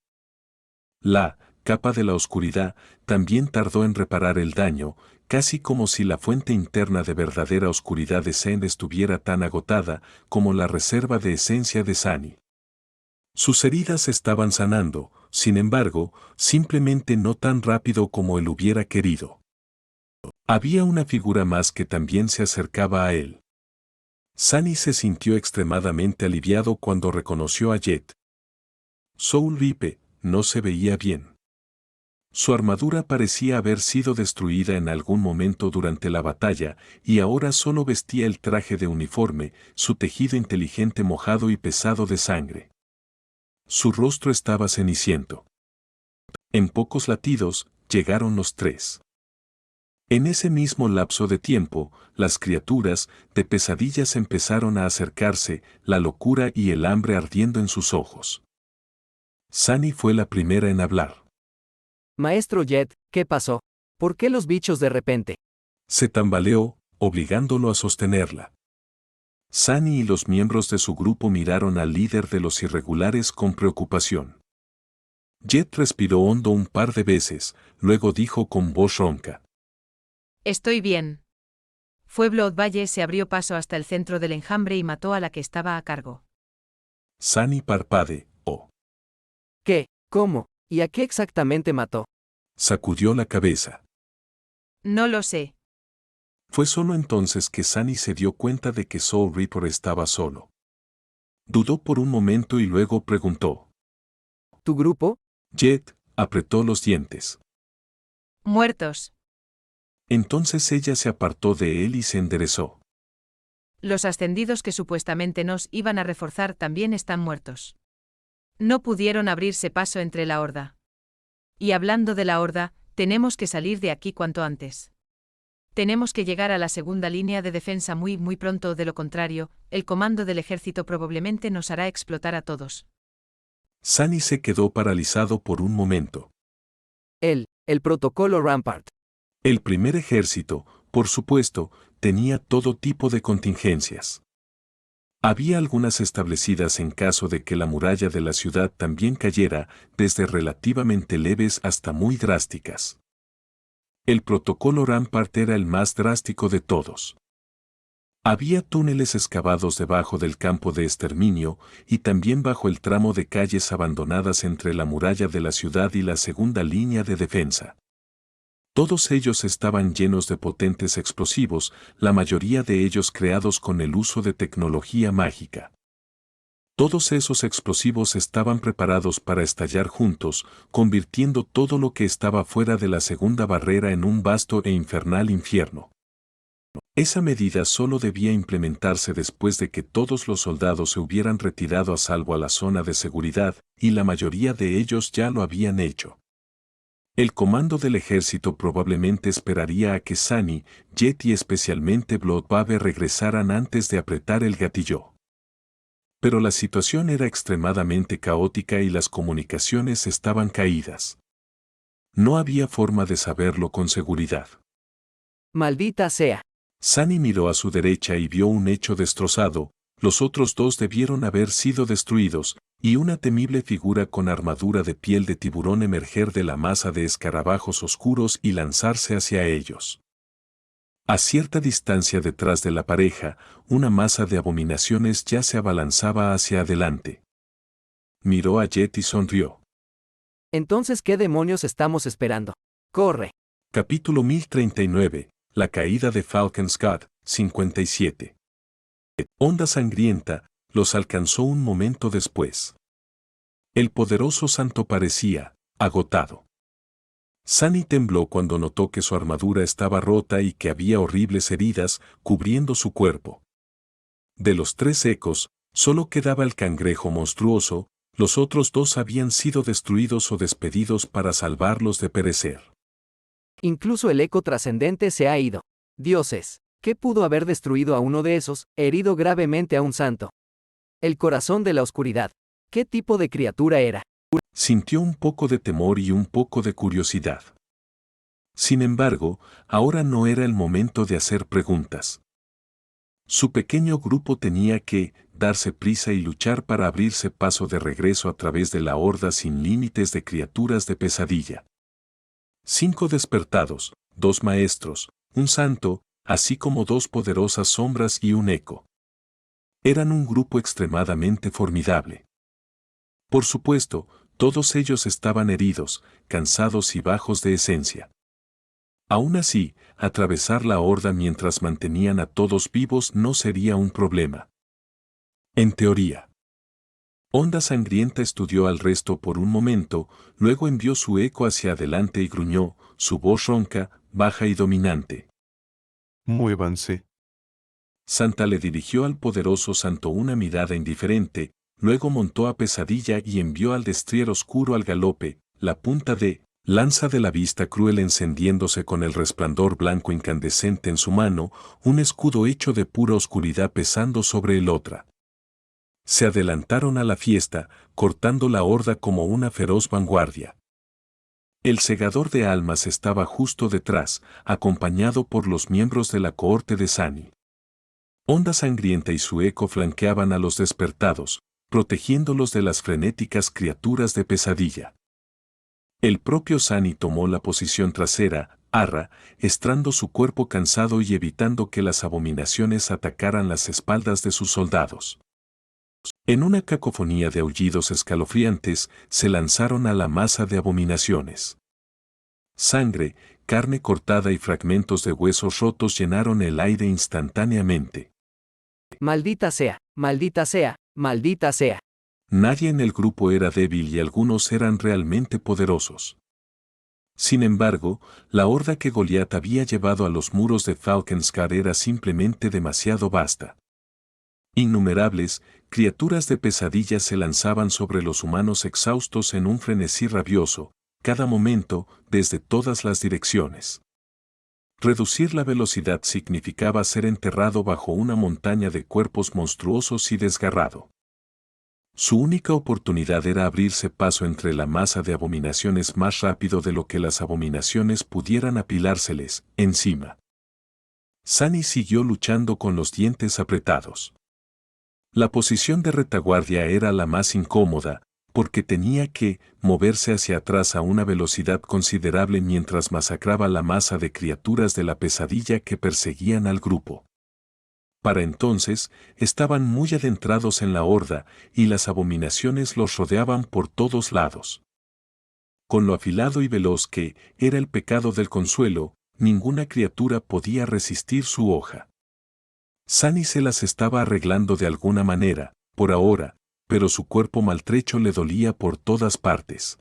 La capa de la oscuridad también tardó en reparar el daño, casi como si la fuente interna de verdadera oscuridad de Zend estuviera tan agotada como la reserva de esencia de Sunny. Sus heridas estaban sanando, sin embargo, simplemente no tan rápido como él hubiera querido. Había una figura más que también se acercaba a él. Sunny se sintió extremadamente aliviado cuando reconoció a Jet. Soul Ripe no se veía bien. Su armadura parecía haber sido destruida en algún momento durante la batalla y ahora solo vestía el traje de uniforme, su tejido inteligente mojado y pesado de sangre. Su rostro estaba ceniciento. En pocos latidos, llegaron los tres. En ese mismo lapso de tiempo, las criaturas de pesadillas empezaron a acercarse, la locura y el hambre ardiendo en sus ojos. Sunny fue la primera en hablar. Maestro Jet, ¿qué pasó? ¿Por qué los bichos de repente? Se tambaleó, obligándolo a sostenerla. Sunny y los miembros de su grupo miraron al líder de los irregulares con preocupación. Jet respiró hondo un par de veces, luego dijo con voz ronca. Estoy bien. Fue Blood Valle se abrió paso hasta el centro del enjambre y mató a la que estaba a cargo. Sunny parpadeó. ¿Qué? ¿Cómo? ¿Y a qué exactamente mató? Sacudió la cabeza. No lo sé. Fue solo entonces que Sunny se dio cuenta de que Soul Reaper estaba solo. Dudó por un momento y luego preguntó. ¿Tu grupo? Jet apretó los dientes. Muertos. Entonces ella se apartó de él y se enderezó. Los ascendidos que supuestamente nos iban a reforzar también están muertos. No pudieron abrirse paso entre la horda. Y hablando de la horda, tenemos que salir de aquí cuanto antes. Tenemos que llegar a la segunda línea de defensa muy pronto, de lo contrario, el comando del ejército probablemente nos hará explotar a todos. Sunny se quedó paralizado por un momento. El protocolo Rampart. El primer ejército, por supuesto, tenía todo tipo de contingencias. Había algunas establecidas en caso de que la muralla de la ciudad también cayera, desde relativamente leves hasta muy drásticas. El protocolo Rampart era el más drástico de todos. Había túneles excavados debajo del campo de exterminio y también bajo el tramo de calles abandonadas entre la muralla de la ciudad y la segunda línea de defensa. Todos ellos estaban llenos de potentes explosivos, la mayoría de ellos creados con el uso de tecnología mágica. Todos esos explosivos estaban preparados para estallar juntos, convirtiendo todo lo que estaba fuera de la segunda barrera en un vasto e infernal infierno. Esa medida solo debía implementarse después de que todos los soldados se hubieran retirado a salvo a la zona de seguridad, y la mayoría de ellos ya lo habían hecho. El comando del ejército probablemente esperaría a que Sunny, Jet y especialmente Bloodbave regresaran antes de apretar el gatillo. Pero la situación era extremadamente caótica y las comunicaciones estaban caídas. No había forma de saberlo con seguridad. Maldita sea. Sunny miró a su derecha y vio un hecho destrozado, los otros dos debieron haber sido destruidos, y una temible figura con armadura de piel de tiburón emerger de la masa de escarabajos oscuros y lanzarse hacia ellos. A cierta distancia detrás de la pareja, una masa de abominaciones ya se abalanzaba hacia adelante. Miró a Jet y sonrió. Entonces, ¿qué demonios estamos esperando? ¡Corre! Capítulo 1039, La caída de Falcon Scott, 57. Onda sangrienta, los alcanzó un momento después. El poderoso santo parecía agotado. Sunny tembló cuando notó que su armadura estaba rota y que había horribles heridas cubriendo su cuerpo. De los tres ecos, solo quedaba el cangrejo monstruoso, los otros dos habían sido destruidos o despedidos para salvarlos de perecer. Incluso el eco trascendente se ha ido. Dioses, ¿qué pudo haber destruido a uno de esos, herido gravemente a un santo? El corazón de la oscuridad. ¿Qué tipo de criatura era? Sintió un poco de temor y un poco de curiosidad. Sin embargo, ahora no era el momento de hacer preguntas. Su pequeño grupo tenía que darse prisa y luchar para abrirse paso de regreso a través de la horda sin límites de criaturas de pesadilla. 5 despertados, 2 maestros, un santo, así como 2 poderosas sombras y un eco. Eran un grupo extremadamente formidable. Por supuesto, todos ellos estaban heridos, cansados y bajos de esencia. Aún así, atravesar la horda mientras mantenían a todos vivos no sería un problema. En teoría. Onda Sangrienta estudió al resto por un momento, luego envió su eco hacia adelante y gruñó, su voz ronca, baja y dominante. Muévanse. Santa le dirigió al poderoso santo una mirada indiferente, luego montó a Pesadilla y envió al destrier oscuro al galope, la punta de lanza de la vista cruel encendiéndose con el resplandor blanco incandescente en su mano, un escudo hecho de pura oscuridad pesando sobre el otra. Se adelantaron a la fiesta, cortando la horda como una feroz vanguardia. El segador de almas estaba justo detrás, acompañado por los miembros de la cohorte de Sani. Onda Sangrienta y su eco flanqueaban a los despertados, protegiéndolos de las frenéticas criaturas de Pesadilla. El propio Sani tomó la posición trasera, estrando su cuerpo cansado y evitando que las abominaciones atacaran las espaldas de sus soldados. En una cacofonía de aullidos escalofriantes, se lanzaron a la masa de abominaciones. Sangre, carne cortada y fragmentos de huesos rotos llenaron el aire instantáneamente. Maldita sea, maldita sea, maldita sea. Nadie en el grupo era débil y algunos eran realmente poderosos. Sin embargo, la horda que Goliat había llevado a los muros de Falkenskar era simplemente demasiado vasta. Innumerables criaturas de pesadilla se lanzaban sobre los humanos exhaustos en un frenesí rabioso, cada momento, desde todas las direcciones. Reducir la velocidad significaba ser enterrado bajo una montaña de cuerpos monstruosos y desgarrado. Su única oportunidad era abrirse paso entre la masa de abominaciones más rápido de lo que las abominaciones pudieran apilárseles encima. Sani siguió luchando con los dientes apretados. La posición de retaguardia era la más incómoda, porque tenía que moverse hacia atrás a una velocidad considerable mientras masacraba la masa de criaturas de la pesadilla que perseguían al grupo. Para entonces, estaban muy adentrados en la horda, y las abominaciones los rodeaban por todos lados. Con lo afilado y veloz que era el pecado del consuelo, ninguna criatura podía resistir su hoja. Sani se las estaba arreglando de alguna manera, por ahora, pero su cuerpo maltrecho le dolía por todas partes.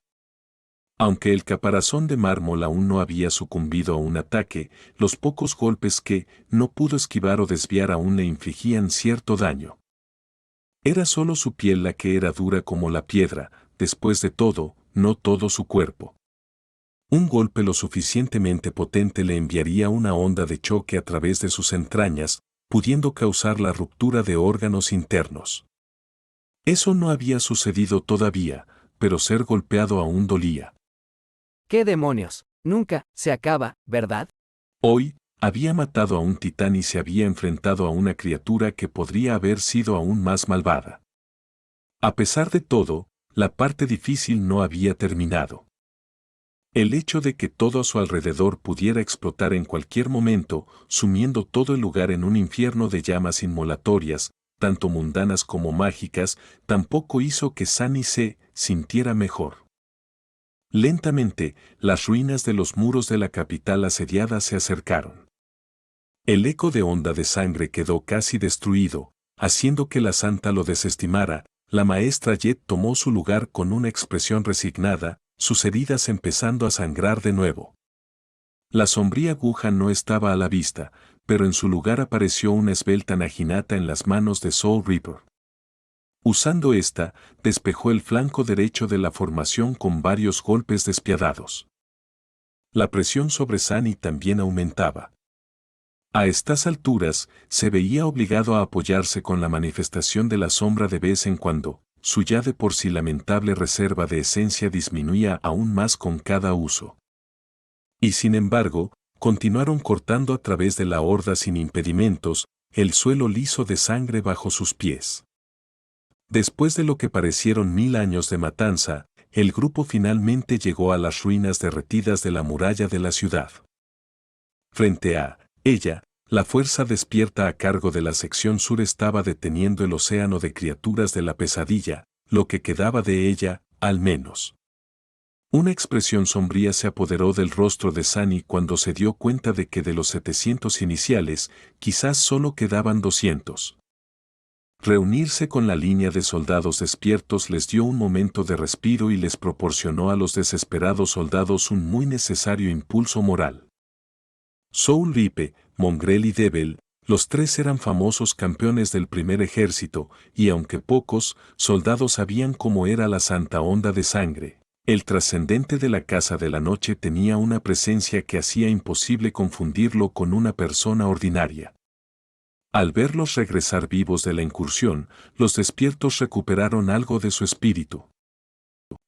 Aunque el caparazón de mármol aún no había sucumbido a un ataque, los pocos golpes que no pudo esquivar o desviar aún le infligían cierto daño. Era solo su piel la que era dura como la piedra, después de todo, no todo su cuerpo. Un golpe lo suficientemente potente le enviaría una onda de choque a través de sus entrañas, pudiendo causar la ruptura de órganos internos. Eso no había sucedido todavía, pero ser golpeado aún dolía. ¿Qué demonios? Nunca se acaba, ¿verdad? Hoy, había matado a un titán y se había enfrentado a una criatura que podría haber sido aún más malvada. A pesar de todo, la parte difícil no había terminado. El hecho de que todo a su alrededor pudiera explotar en cualquier momento, sumiendo todo el lugar en un infierno de llamas inmolatorias, tanto mundanas como mágicas, tampoco hizo que Sani se sintiera mejor. Lentamente, las ruinas de los muros de la capital asediada se acercaron. El eco de onda de sangre quedó casi destruido, haciendo que la santa lo desestimara. La maestra Jet tomó su lugar con una expresión resignada, sus heridas empezando a sangrar de nuevo. La sombría aguja no estaba a la vista, pero en su lugar apareció una esbelta naginata en las manos de Soul Reaper. Usando esta, despejó el flanco derecho de la formación con varios golpes despiadados. La presión sobre Sani también aumentaba. A estas alturas, se veía obligado a apoyarse con la manifestación de la sombra de vez en cuando, su ya de por sí lamentable reserva de esencia disminuía aún más con cada uso. Y sin embargo, continuaron cortando a través de la horda sin impedimentos, el suelo liso de sangre bajo sus pies. Después de lo que parecieron 1000 años de matanza, el grupo finalmente llegó a las ruinas derretidas de la muralla de la ciudad. Frente a ella, la fuerza despierta a cargo de la sección sur estaba deteniendo el océano de criaturas de la pesadilla, lo que quedaba de ella, al menos. Una expresión sombría se apoderó del rostro de Sunny cuando se dio cuenta de que de los 700 iniciales, quizás solo quedaban 200. Reunirse con la línea de soldados despiertos les dio un momento de respiro y les proporcionó a los desesperados soldados un muy necesario impulso moral. Soul Ripe, Mongrel y Devil, los tres eran famosos campeones del primer ejército, y aunque pocos soldados sabían cómo era la santa onda de sangre, el trascendente de la Casa de la Noche tenía una presencia que hacía imposible confundirlo con una persona ordinaria. Al verlos regresar vivos de la incursión, los despiertos recuperaron algo de su espíritu.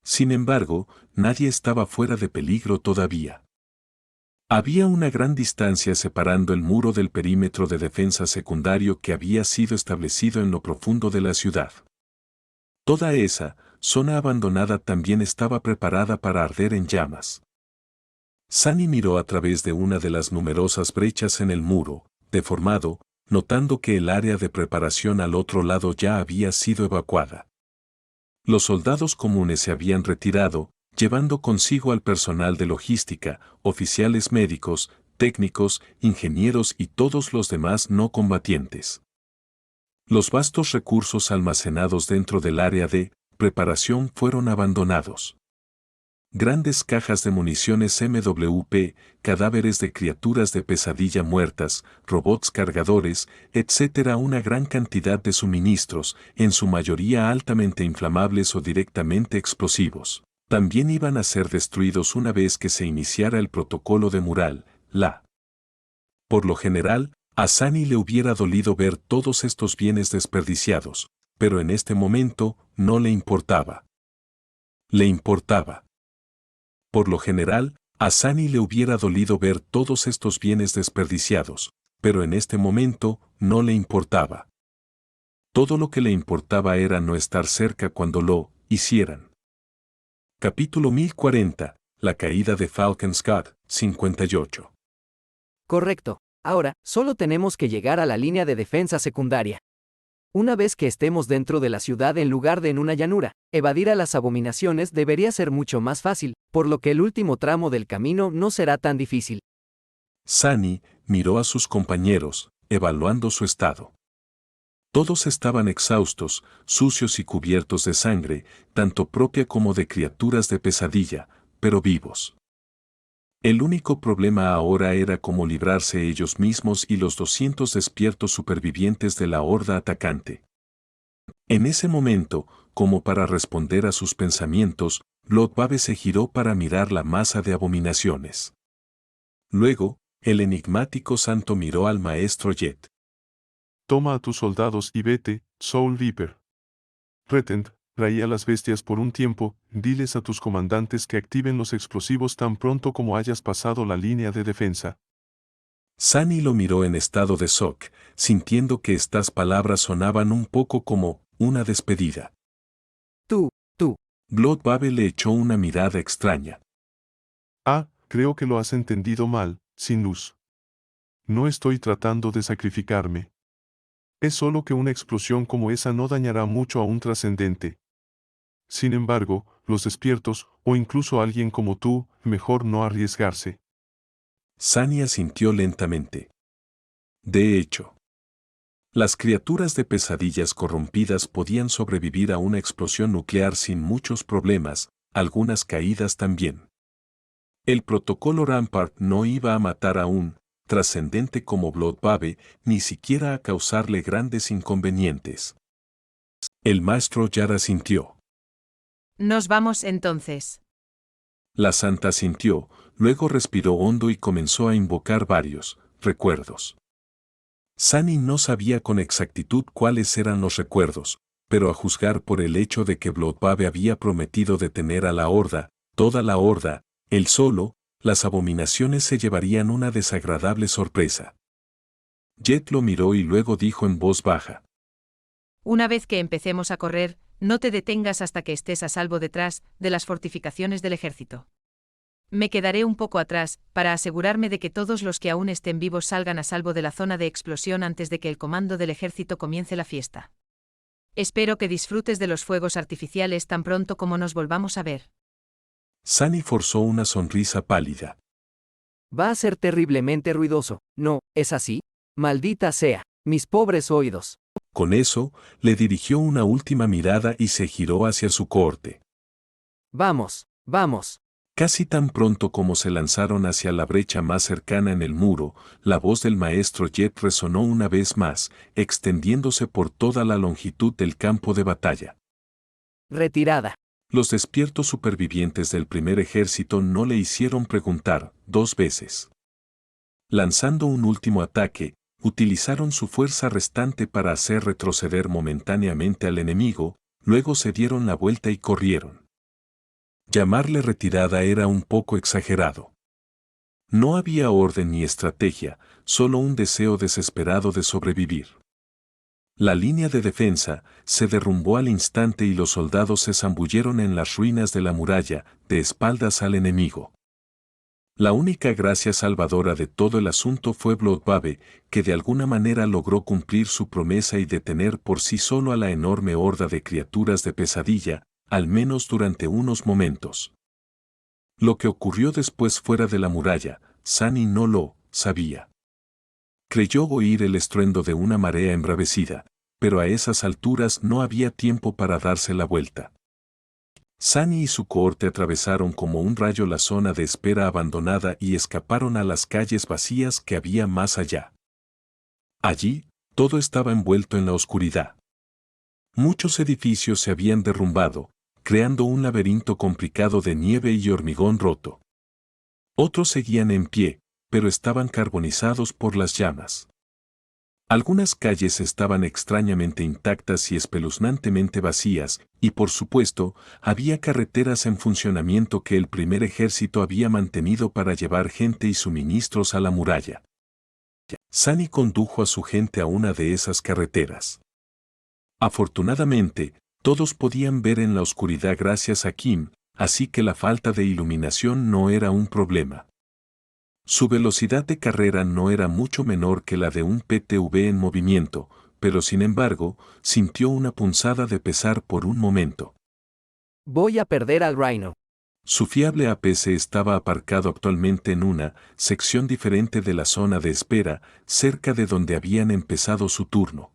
Sin embargo, nadie estaba fuera de peligro todavía. Había una gran distancia separando el muro del perímetro de defensa secundario que había sido establecido en lo profundo de la ciudad. Toda esa zona abandonada también estaba preparada para arder en llamas. Sunny miró a través de una de las numerosas brechas en el muro, deformado, notando que el área de preparación al otro lado ya había sido evacuada. Los soldados comunes se habían retirado, llevando consigo al personal de logística, oficiales médicos, técnicos, ingenieros y todos los demás no combatientes. Los vastos recursos almacenados dentro del área de preparación fueron abandonados. Grandes cajas de municiones MWP, cadáveres de criaturas de pesadilla muertas, robots cargadores, etc. Una gran cantidad de suministros, en su mayoría altamente inflamables o directamente explosivos, también iban a ser destruidos una vez que se iniciara el protocolo de Mural, Por lo general, a Sunny le hubiera dolido ver todos estos bienes desperdiciados, pero en este momento no le importaba. Le importaba. Por lo general, a Sunny le hubiera dolido ver todos estos bienes desperdiciados, pero en este momento no le importaba. Todo lo que le importaba era no estar cerca cuando lo hicieran. Capítulo 1040, La caída de Falcon Scott, 58. Correcto. Ahora, solo tenemos que llegar a la línea de defensa secundaria. Una vez que estemos dentro de la ciudad en lugar de en una llanura, evadir a las abominaciones debería ser mucho más fácil, por lo que el último tramo del camino no será tan difícil. Sunny miró a sus compañeros, evaluando su estado. Todos estaban exhaustos, sucios y cubiertos de sangre, tanto propia como de criaturas de pesadilla, pero vivos. El único problema ahora era cómo librarse ellos mismos y los 200 despiertos supervivientes de la horda atacante. En ese momento, como para responder a sus pensamientos, Blood Babe se giró para mirar la masa de abominaciones. Luego, el enigmático santo miró al maestro Jet. Toma a tus soldados y vete, Soul Reaper. Retend, traí a las bestias por un tiempo, diles a tus comandantes que activen los explosivos tan pronto como hayas pasado la línea de defensa. Sunny lo miró en estado de shock, sintiendo que estas palabras sonaban un poco como una despedida. Tú. Blood Babe le echó una mirada extraña. Creo que lo has entendido mal, sin luz. No estoy tratando de sacrificarme. Es solo que una explosión como esa no dañará mucho a un trascendente. Sin embargo, los despiertos, o incluso alguien como tú, mejor no arriesgarse. Sunny asintió lentamente. De hecho, las criaturas de pesadillas corrompidas podían sobrevivir a una explosión nuclear sin muchos problemas, algunas caídas también. El protocolo Rampart no iba a matar a un trascendente como Blood Babe, ni siquiera a causarle grandes inconvenientes. El maestro Yara asintió. Nos vamos entonces. La santa asintió, luego respiró hondo y comenzó a invocar varios recuerdos. Sunny no sabía con exactitud cuáles eran los recuerdos, pero a juzgar por el hecho de que Blodbave había prometido detener a la horda, toda la horda, él solo, las abominaciones se llevarían una desagradable sorpresa. Jet lo miró y luego dijo en voz baja. Una vez que empecemos a correr, no te detengas hasta que estés a salvo detrás de las fortificaciones del ejército. Me quedaré un poco atrás, para asegurarme de que todos los que aún estén vivos salgan a salvo de la zona de explosión antes de que el comando del ejército comience la fiesta. Espero que disfrutes de los fuegos artificiales tan pronto como nos volvamos a ver. Sunny forzó una sonrisa pálida. Va a ser terriblemente ruidoso, ¿no es así? Maldita sea, mis pobres oídos. Con eso, le dirigió una última mirada y se giró hacia su cohorte. Vamos, vamos. Casi tan pronto como se lanzaron hacia la brecha más cercana en el muro, la voz del maestro Jet resonó una vez más, extendiéndose por toda la longitud del campo de batalla. Retirada. Los despiertos supervivientes del primer ejército no le hicieron preguntar 2 veces. Lanzando un último ataque, utilizaron su fuerza restante para hacer retroceder momentáneamente al enemigo, luego se dieron la vuelta y corrieron. Llamarle retirada era un poco exagerado. No había orden ni estrategia, solo un deseo desesperado de sobrevivir. La línea de defensa se derrumbó al instante y los soldados se zambulleron en las ruinas de la muralla, de espaldas al enemigo. La única gracia salvadora de todo el asunto fue Blodbave, que de alguna manera logró cumplir su promesa y detener por sí solo a la enorme horda de criaturas de pesadilla, al menos durante unos momentos. Lo que ocurrió después fuera de la muralla, Sunny no lo sabía. Creyó oír el estruendo de una marea embravecida, pero a esas alturas no había tiempo para darse la vuelta. Sunny y su cohorte atravesaron como un rayo la zona de espera abandonada y escaparon a las calles vacías que había más allá. Allí, todo estaba envuelto en la oscuridad. Muchos edificios se habían derrumbado, creando un laberinto complicado de nieve y hormigón roto. Otros seguían en pie, pero estaban carbonizados por las llamas. Algunas calles estaban extrañamente intactas y espeluznantemente vacías, y por supuesto, había carreteras en funcionamiento que el primer ejército había mantenido para llevar gente y suministros a la muralla. Sunny condujo a su gente a una de esas carreteras. Afortunadamente, todos podían ver en la oscuridad gracias a Kim, así que la falta de iluminación no era un problema. Su velocidad de carrera no era mucho menor que la de un PTV en movimiento, pero sin embargo, sintió una punzada de pesar por un momento. Voy a perder al Rhino. Su fiable APC estaba aparcado actualmente en una sección diferente de la zona de espera, cerca de donde habían empezado su turno.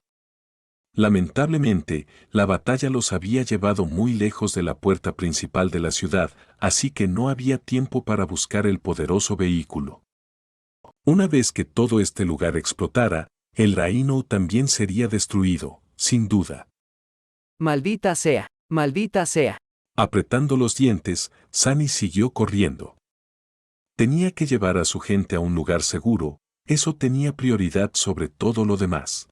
Lamentablemente, la batalla los había llevado muy lejos de la puerta principal de la ciudad, así que no había tiempo para buscar el poderoso vehículo. Una vez que todo este lugar explotara, el Rhino también sería destruido, sin duda. Maldita sea, maldita sea. Apretando los dientes, Sunny siguió corriendo. Tenía que llevar a su gente a un lugar seguro, eso tenía prioridad sobre todo lo demás.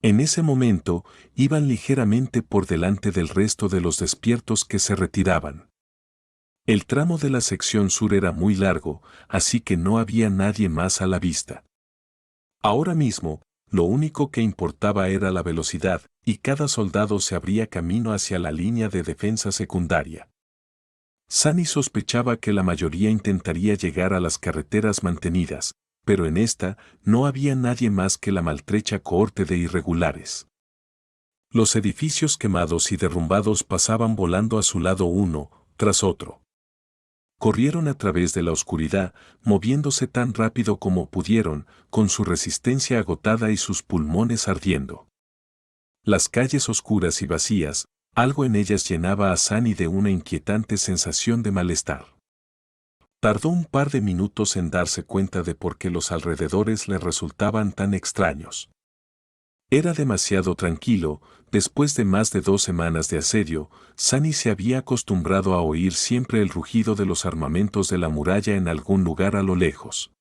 En ese momento, iban ligeramente por delante del resto de los despiertos que se retiraban. El tramo de la sección sur era muy largo, así que no había nadie más a la vista. Ahora mismo, lo único que importaba era la velocidad, y cada soldado se abría camino hacia la línea de defensa secundaria. Sunny sospechaba que la mayoría intentaría llegar a las carreteras mantenidas, pero en esta no había nadie más que la maltrecha cohorte de irregulares. Los edificios quemados y derrumbados pasaban volando a su lado uno tras otro. Corrieron a través de la oscuridad, moviéndose tan rápido como pudieron, con su resistencia agotada y sus pulmones ardiendo. Las calles oscuras y vacías, algo en ellas llenaba a Sunny de una inquietante sensación de malestar. Tardó un par de minutos en darse cuenta de por qué los alrededores le resultaban tan extraños. Era demasiado tranquilo, después de más de 2 semanas de asedio, Sunny se había acostumbrado a oír siempre el rugido de los armamentos de la muralla en algún lugar a lo lejos.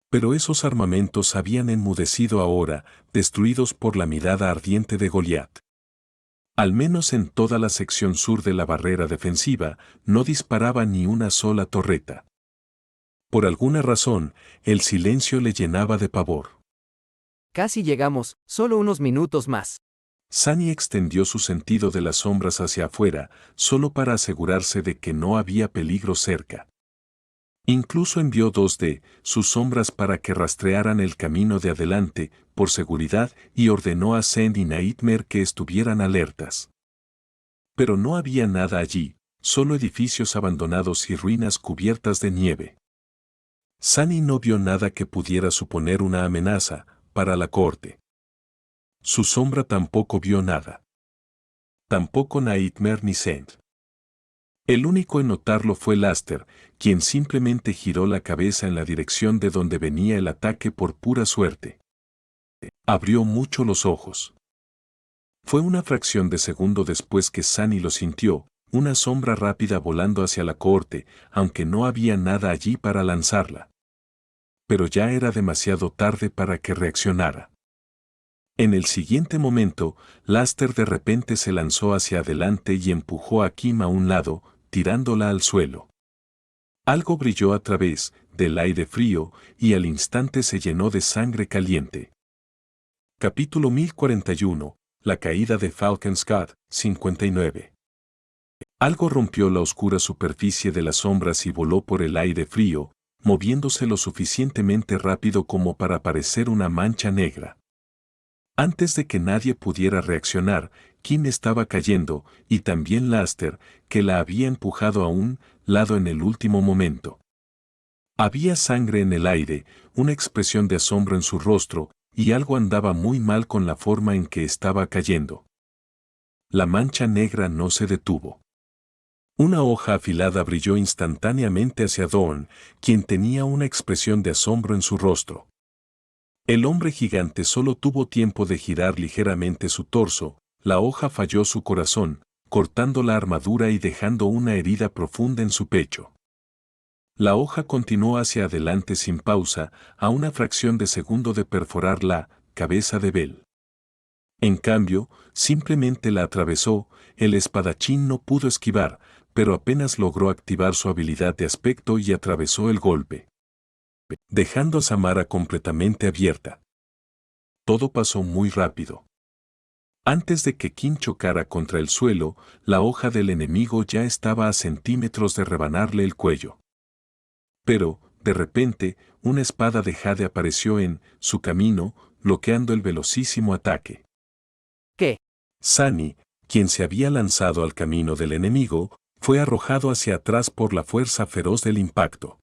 Pero esos armamentos habían enmudecido ahora, destruidos por la mirada ardiente de Goliat. Al menos en toda la sección sur de la barrera defensiva, no disparaba ni una sola torreta. Por alguna razón, el silencio le llenaba de pavor. Casi llegamos, solo unos minutos más. Sunny extendió su sentido de las sombras hacia afuera, solo para asegurarse de que no había peligro cerca. Incluso envió 2 de sus sombras para que rastrearan el camino de adelante, por seguridad, y ordenó a Sand y Nightmare que estuvieran alertas. Pero no había nada allí, solo edificios abandonados y ruinas cubiertas de nieve. Sunny no vio nada que pudiera suponer una amenaza para la corte. Su sombra tampoco vio nada. Tampoco Nightmare ni Sand. El único en notarlo fue Laster, quien simplemente giró la cabeza en la dirección de donde venía el ataque por pura suerte. Abrió mucho los ojos. Fue una fracción de segundo después que Sunny lo sintió, una sombra rápida volando hacia la cohorte, aunque no había nada allí para lanzarla. Pero ya era demasiado tarde para que reaccionara. En el siguiente momento, Laster de repente se lanzó hacia adelante y empujó a Kim a un lado, tirándola al suelo. Algo brilló a través del aire frío y al instante se llenó de sangre caliente. Capítulo 1041. La caída de Falcon Scott, 59. Algo rompió la oscura superficie de las sombras y voló por el aire frío, moviéndose lo suficientemente rápido como para parecer una mancha negra. Antes de que nadie pudiera reaccionar, Kim estaba cayendo, y también Laster, que la había empujado a un lado en el último momento. Había sangre en el aire, una expresión de asombro en su rostro, y algo andaba muy mal con la forma en que estaba cayendo. La mancha negra no se detuvo. Una hoja afilada brilló instantáneamente hacia Dawn, quien tenía una expresión de asombro en su rostro. El hombre gigante solo tuvo tiempo de girar ligeramente su torso, la hoja falló su corazón, cortando la armadura y dejando una herida profunda en su pecho. La hoja continuó hacia adelante sin pausa, a una fracción de segundo de perforar la cabeza de Bell. En cambio, simplemente la atravesó, el espadachín no pudo esquivar, pero apenas logró activar su habilidad de aspecto y atravesó el golpe, dejando a Samara completamente abierta. Todo pasó muy rápido. Antes de que Kim chocara contra el suelo, la hoja del enemigo ya estaba a centímetros de rebanarle el cuello. Pero, de repente, una espada de jade apareció en su camino, bloqueando el velocísimo ataque. ¿Qué? Sunny, quien se había lanzado al camino del enemigo, fue arrojado hacia atrás por la fuerza feroz del impacto.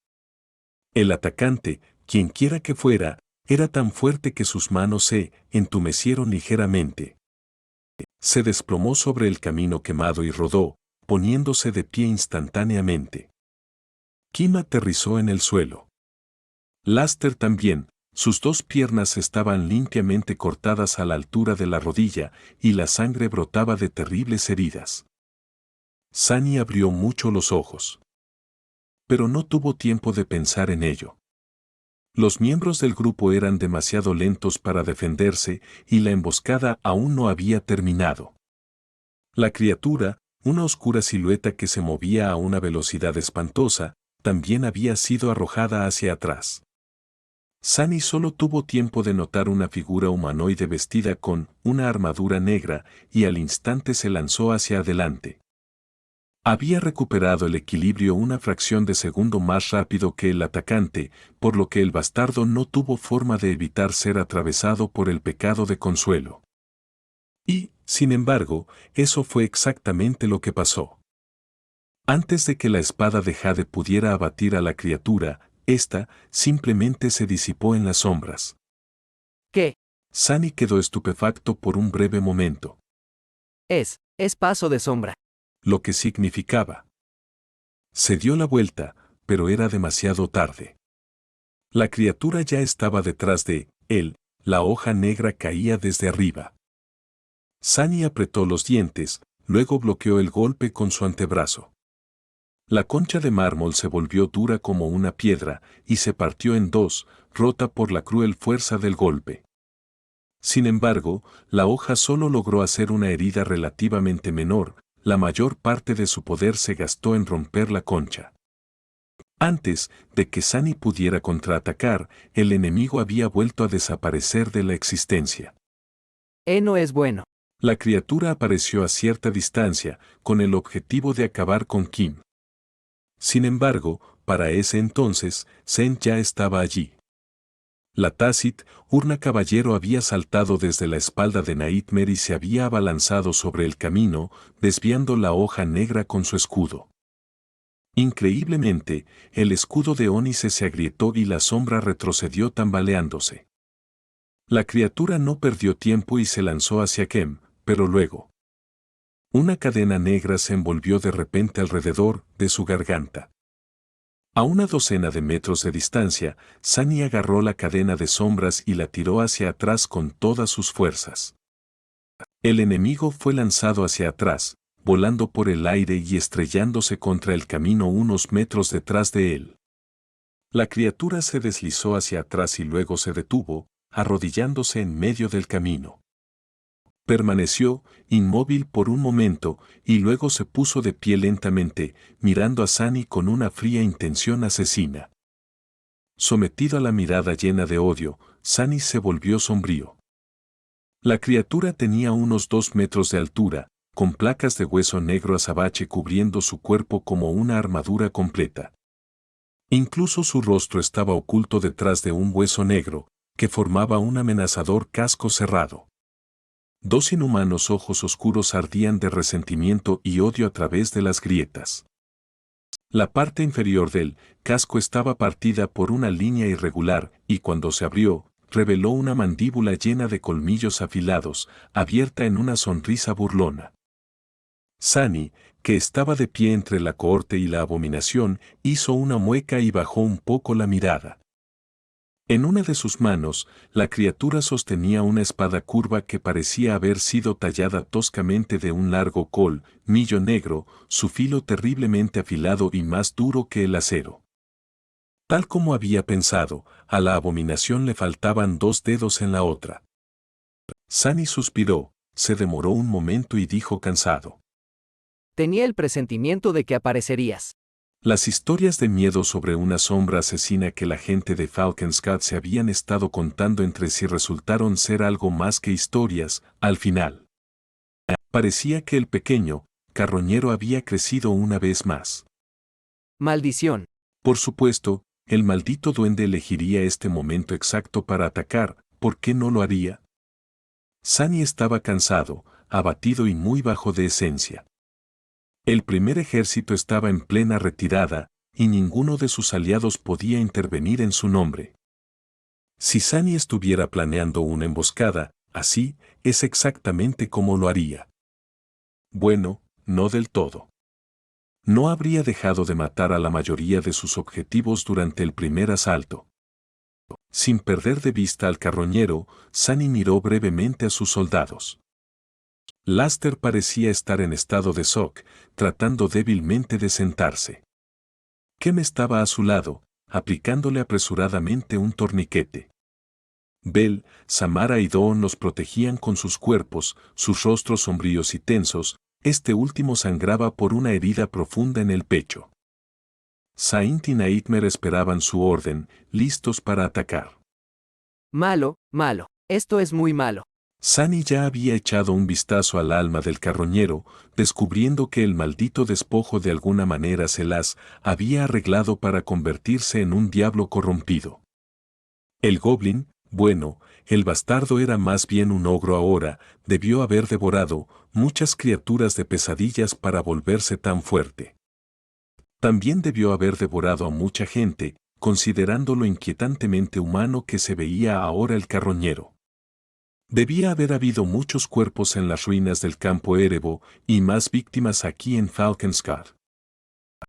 El atacante, quienquiera que fuera, era tan fuerte que sus manos se entumecieron ligeramente. Se desplomó sobre el camino quemado y rodó, poniéndose de pie instantáneamente. Kim aterrizó en el suelo. Laster también, sus 2 piernas estaban limpiamente cortadas a la altura de la rodilla y la sangre brotaba de terribles heridas. Sunny abrió mucho los ojos. Pero no tuvo tiempo de pensar en ello. Los miembros del grupo eran demasiado lentos para defenderse y la emboscada aún no había terminado. La criatura, una oscura silueta que se movía a una velocidad espantosa, también había sido arrojada hacia atrás. Sunny solo tuvo tiempo de notar una figura humanoide vestida con una armadura negra y al instante se lanzó hacia adelante. Había recuperado el equilibrio una fracción de segundo más rápido que el atacante, por lo que el bastardo no tuvo forma de evitar ser atravesado por el pecado de consuelo. Y, sin embargo, eso fue exactamente lo que pasó. Antes de que la espada de jade pudiera abatir a la criatura, ésta simplemente se disipó en las sombras. ¿Qué? Sunny quedó estupefacto por un breve momento. Es paso de sombra. Lo que significaba. Se dio la vuelta, pero era demasiado tarde. La criatura ya estaba detrás de él, la hoja negra caía desde arriba. Sunny apretó los dientes, luego bloqueó el golpe con su antebrazo. La concha de mármol se volvió dura como una piedra y se partió en 2, rota por la cruel fuerza del golpe. Sin embargo, la hoja solo logró hacer una herida relativamente menor, la mayor parte de su poder se gastó en romper la concha. Antes de que Sunny pudiera contraatacar, el enemigo había vuelto a desaparecer de la existencia. No es bueno. La criatura apareció a cierta distancia, con el objetivo de acabar con Kim. Sin embargo, para ese entonces, Sen ya estaba allí. La Tácit, Urna Caballero había saltado desde la espalda de Nightmare y se había abalanzado sobre el camino, desviando la hoja negra con su escudo. Increíblemente, el escudo de Ónice se agrietó y la sombra retrocedió tambaleándose. La criatura no perdió tiempo y se lanzó hacia Kem, pero luego. Una cadena negra se envolvió de repente alrededor de su garganta. A una docena de metros de distancia, Sunny agarró la cadena de sombras y la tiró hacia atrás con todas sus fuerzas. El enemigo fue lanzado hacia atrás, volando por el aire y estrellándose contra el camino unos metros detrás de él. La criatura se deslizó hacia atrás y luego se detuvo, arrodillándose en medio del camino. Permaneció inmóvil por un momento y luego se puso de pie lentamente, mirando a Sunny con una fría intención asesina. Sometido a la mirada llena de odio, Sunny se volvió sombrío. La criatura tenía unos 2 metros de altura, con placas de hueso negro azabache cubriendo su cuerpo como una armadura completa. Incluso su rostro estaba oculto detrás de un hueso negro, que formaba un amenazador casco cerrado. 2 inhumanos ojos oscuros ardían de resentimiento y odio a través de las grietas. La parte inferior del casco estaba partida por una línea irregular y cuando se abrió, reveló una mandíbula llena de colmillos afilados, abierta en una sonrisa burlona. Sunny, que estaba de pie entre la cohorte y la abominación, hizo una mueca y bajó un poco la mirada. En una de sus manos, la criatura sostenía una espada curva que parecía haber sido tallada toscamente de un largo colmillo negro, su filo terriblemente afilado y más duro que el acero. Tal como había pensado, a la abominación le faltaban 2 dedos en la otra. Sunny suspiró, se demoró un momento y dijo cansado. Tenía el presentimiento de que aparecerías. Las historias de miedo sobre una sombra asesina que la gente de Falcon's Gate se habían estado contando entre sí resultaron ser algo más que historias, al final. Parecía que el pequeño carroñero había crecido una vez más. Maldición. Por supuesto, el maldito duende elegiría este momento exacto para atacar, ¿por qué no lo haría? Sunny estaba cansado, abatido y muy bajo de esencia. El primer ejército estaba en plena retirada, y ninguno de sus aliados podía intervenir en su nombre. Si Sunny estuviera planeando una emboscada, así es exactamente como lo haría. Bueno, no del todo. No habría dejado de matar a la mayoría de sus objetivos durante el primer asalto. Sin perder de vista al carroñero, Sunny miró brevemente a sus soldados. Laster parecía estar en estado de shock, tratando débilmente de sentarse. Kem estaba a su lado, aplicándole apresuradamente un torniquete. Bell, Samara y Dawn los protegían con sus cuerpos, sus rostros sombríos y tensos, este último sangraba por una herida profunda en el pecho. Saint y Nightmare esperaban su orden, listos para atacar. Malo, malo. Esto es muy malo. Sunny ya había echado un vistazo al alma del carroñero, descubriendo que el maldito despojo de alguna manera se las había arreglado para convertirse en un diablo corrompido. El goblin, bueno, el bastardo era más bien un ogro ahora, debió haber devorado muchas criaturas de pesadillas para volverse tan fuerte. También debió haber devorado a mucha gente, considerando lo inquietantemente humano que se veía ahora el carroñero. Debía haber habido muchos cuerpos en las ruinas del campo Erebo y más víctimas aquí en Falcon's Gate.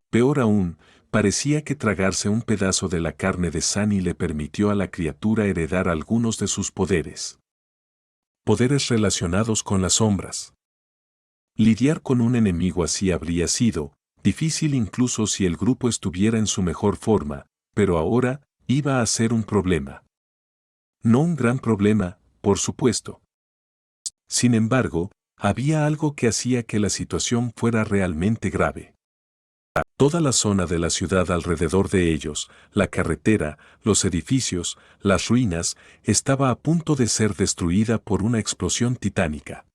Peor aún, parecía que tragarse un pedazo de la carne de Sunny le permitió a la criatura heredar algunos de sus poderes. Poderes relacionados con las sombras. Lidiar con un enemigo así habría sido difícil incluso si el grupo estuviera en su mejor forma, pero ahora iba a ser un problema. No un gran problema, por supuesto. Sin embargo, había algo que hacía que la situación fuera realmente grave. Toda la zona de la ciudad alrededor de ellos, la carretera, los edificios, las ruinas, estaba a punto de ser destruida por una explosión titánica.